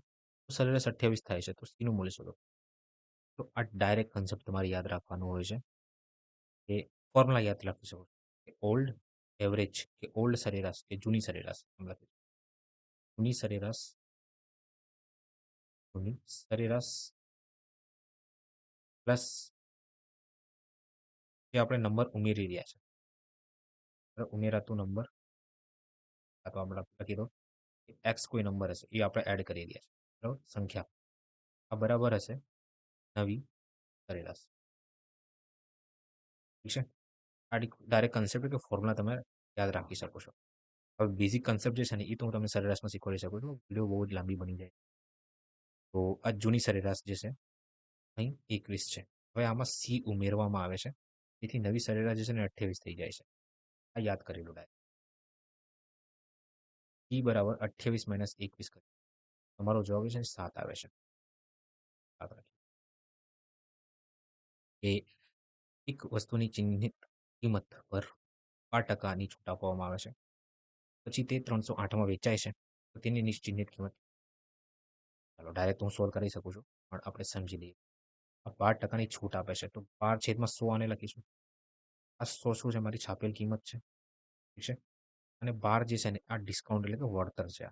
તો સરેરાશ 28 થાય છે. તો C નું મૂલ્ય શોધો. તો આ ડાયરેક્ટ કન્સેપ્ટ તમારે યાદ રાખવાનો હોય છે. કે ફોર્મ્યુલા યાદ રાખી શકો કે ઓલ્ડ એવરેજ કે ઓલ્ડ સરેરાશ કે જૂની સરેરાશ એમ લખી જૂની સરેરાશ પ્લસ જે આપણે નંબર ઉમેરી રહ્યા છે ઉમેરાતું નંબર આ તો આપણે લખી દો કે એક્સ કોઈ નંબર હશે એ આપણે એડ કરી રહ્યા છે બરાબર સંખ્યા આ બરાબર હશે નવી સરેરાશ. ઠીક છે આ ડાયરેક્ટ કન્સેપ્ટ કે ફોર્મ્યુલા તમે યાદ રાખી શકો છો. હવે બેઝિક કન્સેપ્ટ જે છે ને એ તો હું તમને સરેરાશમાં શીખવાડી શકું છું. વિડીયો બહુ જ લાંબી બની જાય. તો આ જૂની સરેરાશ જે છે અહીં 21 છે. હવે આમાં C ઉમેરવામાં આવે છે. તેથી નવી સરેરાશ જે છે ને 28 થઈ જાય છે. આ યાદ કરી લો ડાયરેક્ટ. C બરાબર 28 માઇનસ 21 કરી. તમારો જવાબ છે 7 આવે છે. યાદ રાખજો. એ એક વસ્તુની ચિહ્નિત કિંમત પર 5%ની છૂટ આપવામાં આવે છે. પછી તે 308માં વેચાય છે. તો તેની નિશ્ચિહ્નિત કિંમત ચાલો ડાયરેક્ટ હું સોલ્વ કરી શકું છું પણ આપણે સમજી લઈએ. આ 12%ની છૂટ આપે છે તો 12/100 આને લખીશું. આ 100 શું છે મારી છાપેલ કિંમત છે. ઠીક છે અને 12 જે છે ને આ ડિસ્કાઉન્ટ એટલે કે વળતર છે.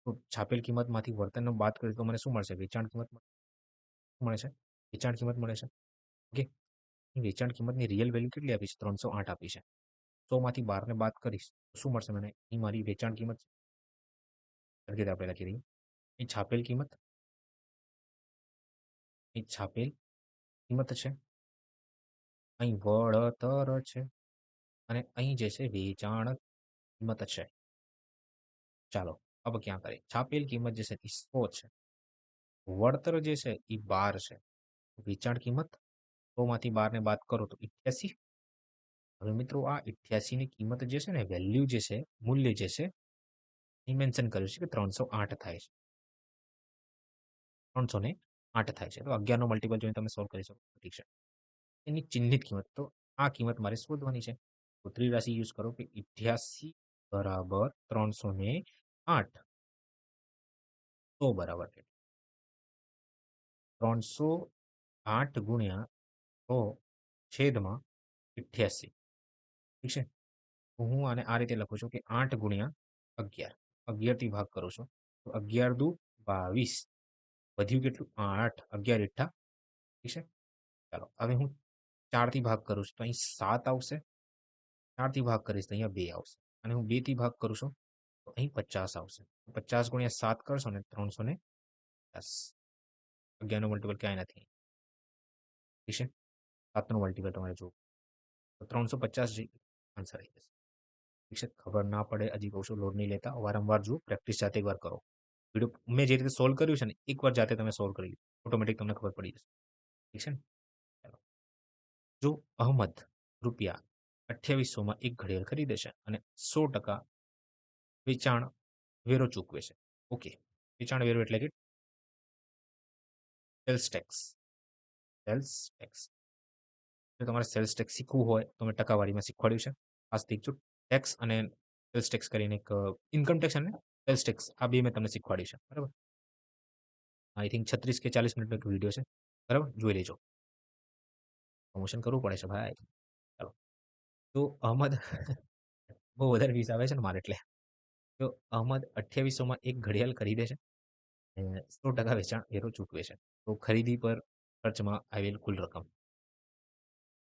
તો છાપેલ કિંમતમાંથી વળતરનો બાદ કરીએ તો મને શું મળશે? વેચાણ કિંમત મળે છે. વેચાણ કિંમત મળે છે. ઓકે વેચાણ કિંમતની રિયલ વેલ્યુ કેટલી આપી છે? 308 આપી છે. 100માંથી 12ને બાદ કરીશ તો શું મળશે મને? અહીં મારી વેચાણ કિંમત સરખી આપણે લખી દઈએ. અહીં છાપેલ કિંમત અહીં છાપેલ કિંમત છે. અહીં વળતર છે અને અહીં જે છે વેચાણ કિંમત છે. ચાલો હવે ક્યાં કરીએ? છાપેલ કિંમત જે છે એ 100 છે. વળતર જે છે એ 12 છે. વેચાણ કિંમત 100માંથી 12ને બાદ કરો તો 88. હવે મિત્રો આ 88 ની કિંમત જે છે ને વેલ્યુ જે છે મૂલ્ય જે છે એ મેન્શન કર્યું છે કે 308 થાય છે. 308 થાય છે. તો 11 નો મલ્ટિપલ જોઈને તમે સોલ્વ કરી શકો. ઠીક છે. એની ચિહ્નિત કિંમત તો આ કિંમત મારે શોધવાની છે. તો ત્રિરાશિ યુઝ કરો કે 88 બરાબર 308 તો બરાબર કેટલું? 308 ગુણ્યા 100 છેદમાં 88. ઠીક છે. તો હું આને આ રીતે લખું છું કે 8 ગુણ્યા 11. 11 થી ભાગ કરું છું. તો 11 દુ 22. વધ્યું કેટલું? 8. 11 એઠા. ઠીક છે. ચાલો હવે હું 4 થી ભાગ કરું છું તો અહીં 7 આવશે. 4 થી ભાગ કરીશ તો અહીંયા 2 આવશે. અને હું 2 થી ભાગ કરું છું તો અહીં 50 આવશે. 50 ગુણ્યા 7 કરશો ને 350. 11 નો મલ્ટિપલ ક્યાંય નથી. ઠીક છે. 7 નો મલ્ટિપલ તમારે જોવું. તો 350 જે આન્સર આવી જશે. ઠીક છે. ખબર ના પડે હજી કહું છું લોડ નહીં લેતા. વારંવાર જુઓ પ્રેક્ટિસ જાતે એકવાર કરો. વિડીયો મેં જે રીતે સોલ્વ કર્યું છે ને એકવાર જાતે તમે સોલ્વ કરી લો. ઓટોમેટિક તમને ખબર પડી જશે. ઠીક છે ને? ચાલો. જો અહમદ રૂપિયા 2800માં એક ઘડિયાળ ખરીદે છે અને 100% વેચાણ વેરો ચૂકવે છે. ઓકે. વેચાણ વેરો એટલે કે સેલ્સ ટેક્સ. Cells tax. જો તમારે સેલ્સ ટેક્સ શીખવું હોય તો મેં ટકાવારીમાં શીખવાડ્યું છે. ખાસ શીખજો. ટેક્સ અને સેલ્સ ટેક્સ કરીને એક ઇન્કમ ટેક્સ અને સેલ્સ ટેક્સ આ બે મેં તમને શીખવાડ્યું છે. બરાબર. આઈ થિંક 36 કે 40 મિનિટનો એક વિડીયો છે. બરાબર જોઈ લેજો. પ્રમોશન કરવું પડે છે ભાઈ. ચાલો. તો અહમદ બહુ વધારે વ્યુઝ આવે છે ને મારે એટલે. તો અહમદ 2800માં એક ઘડિયાળ ખરીદે છે અને 100% વેચાણ વેરો ચૂકવે છે. તો ખરીદી પર ખર્ચમાં આવેલ કુલ રકમ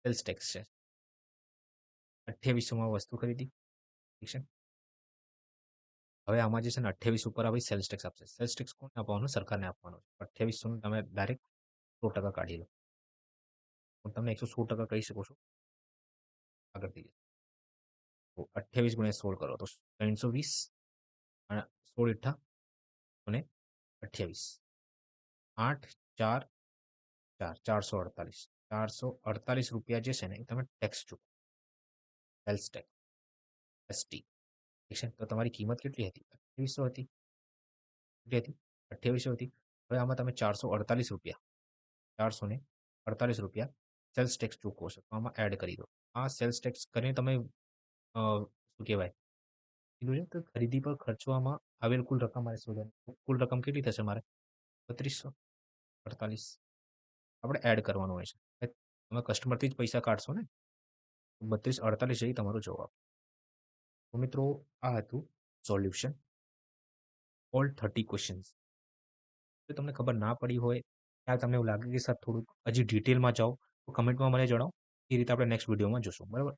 સેલ્સ ટેક્સ છે. 2800 માં વસ્તુ ખરીદી, ઠીક છે? હવે આમાં જે છે ને 28 ઉપર હવે સેલ્સ ટેક્સ આપશે. સેલ્સ ટેક્સ કોને આપવાનો? સરકારને આપવાનો છે. 2800 નું તમે ડાયરેક્ટ 100% કાઢી લો. હું તમને 116% કહી શકો છો. આગળથી તો 28 ગુણ્યા 16 કરો તો 320 અને 16 એઠા અને 28. 8, 4, 4, 448. 448 રૂપિયા જે છે ને એ તમે ટેક્સ ચૂકવો. Sales tax, ST. ઠીક છે? તો તમારી કિંમત કેટલી હતી? 2800 હતી. કેટલી હતી? 2800 હતી. હવે આમાં તમે 448 રૂપિયા 448 રૂપિયા સેલ્સ ટેક્સ ચૂકવો છો. તો આમાં એડ કરી દો. આ સેલ્સ ટેક્સ કરીને તમે શું કહેવાય? કીધું છે કે ખરીદી પર ખર્ચવામાં આવેલ કુલ રકમ મારે શોધવાની. કુલ રકમ કેટલી થશે મારે? 3248. આપણે એડ કરવાનું હોય છે. તમે કસ્ટમરથી જ પૈસા કાઢશો ને? 3248 જેવી તમારો જવાબ. તો મિત્રો આ હતું સોલ્યુશન ઓલ 30 ક્વેશ્ચન્સ. જો તમને ખબર ના પડી હોય, ત્યાં તમને એવું લાગે કે સર થોડુંક હજી ડિટેલમાં જાઓ, તો કમેન્ટમાં મને જણાવો. એ રીતે આપણે નેક્સ્ટ વિડીયોમાં જોશું. બરાબર?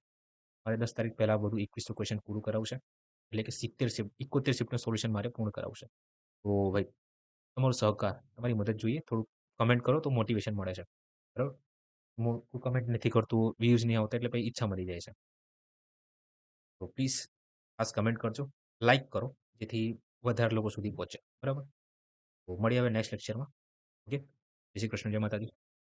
મારે 10 તારીખ પહેલાં બધું 2100 ક્વેશ્ચન પૂરું કરાવશે. એટલે કે 70 શિફ્ટ 71 શિફ્ટનું સોલ્યુશન મારે પૂર્ણ કરાવશે. તો ભાઈ તમારો સહકાર, તમારી મદદ જોઈએ. થોડુંક કમેન્ટ કરો તો મોટિવેશન મળે છે. બરાબર? હું કમેન્ટ નથી કરતું, વ્યૂઝ નહીં આવતા એટલે પછી ઈચ્છા મરી જાય છે. તો પ્લીઝ ખાસ કમેન્ટ કરજો, લાઈક કરો, જેથી વધારે લોકો સુધી પહોંચે. બરાબર? તો મળીએ હવે નેક્સ્ટ લેક્ચરમાં. ઓકે? જય શ્રી કૃષ્ણ, જય માતાજી.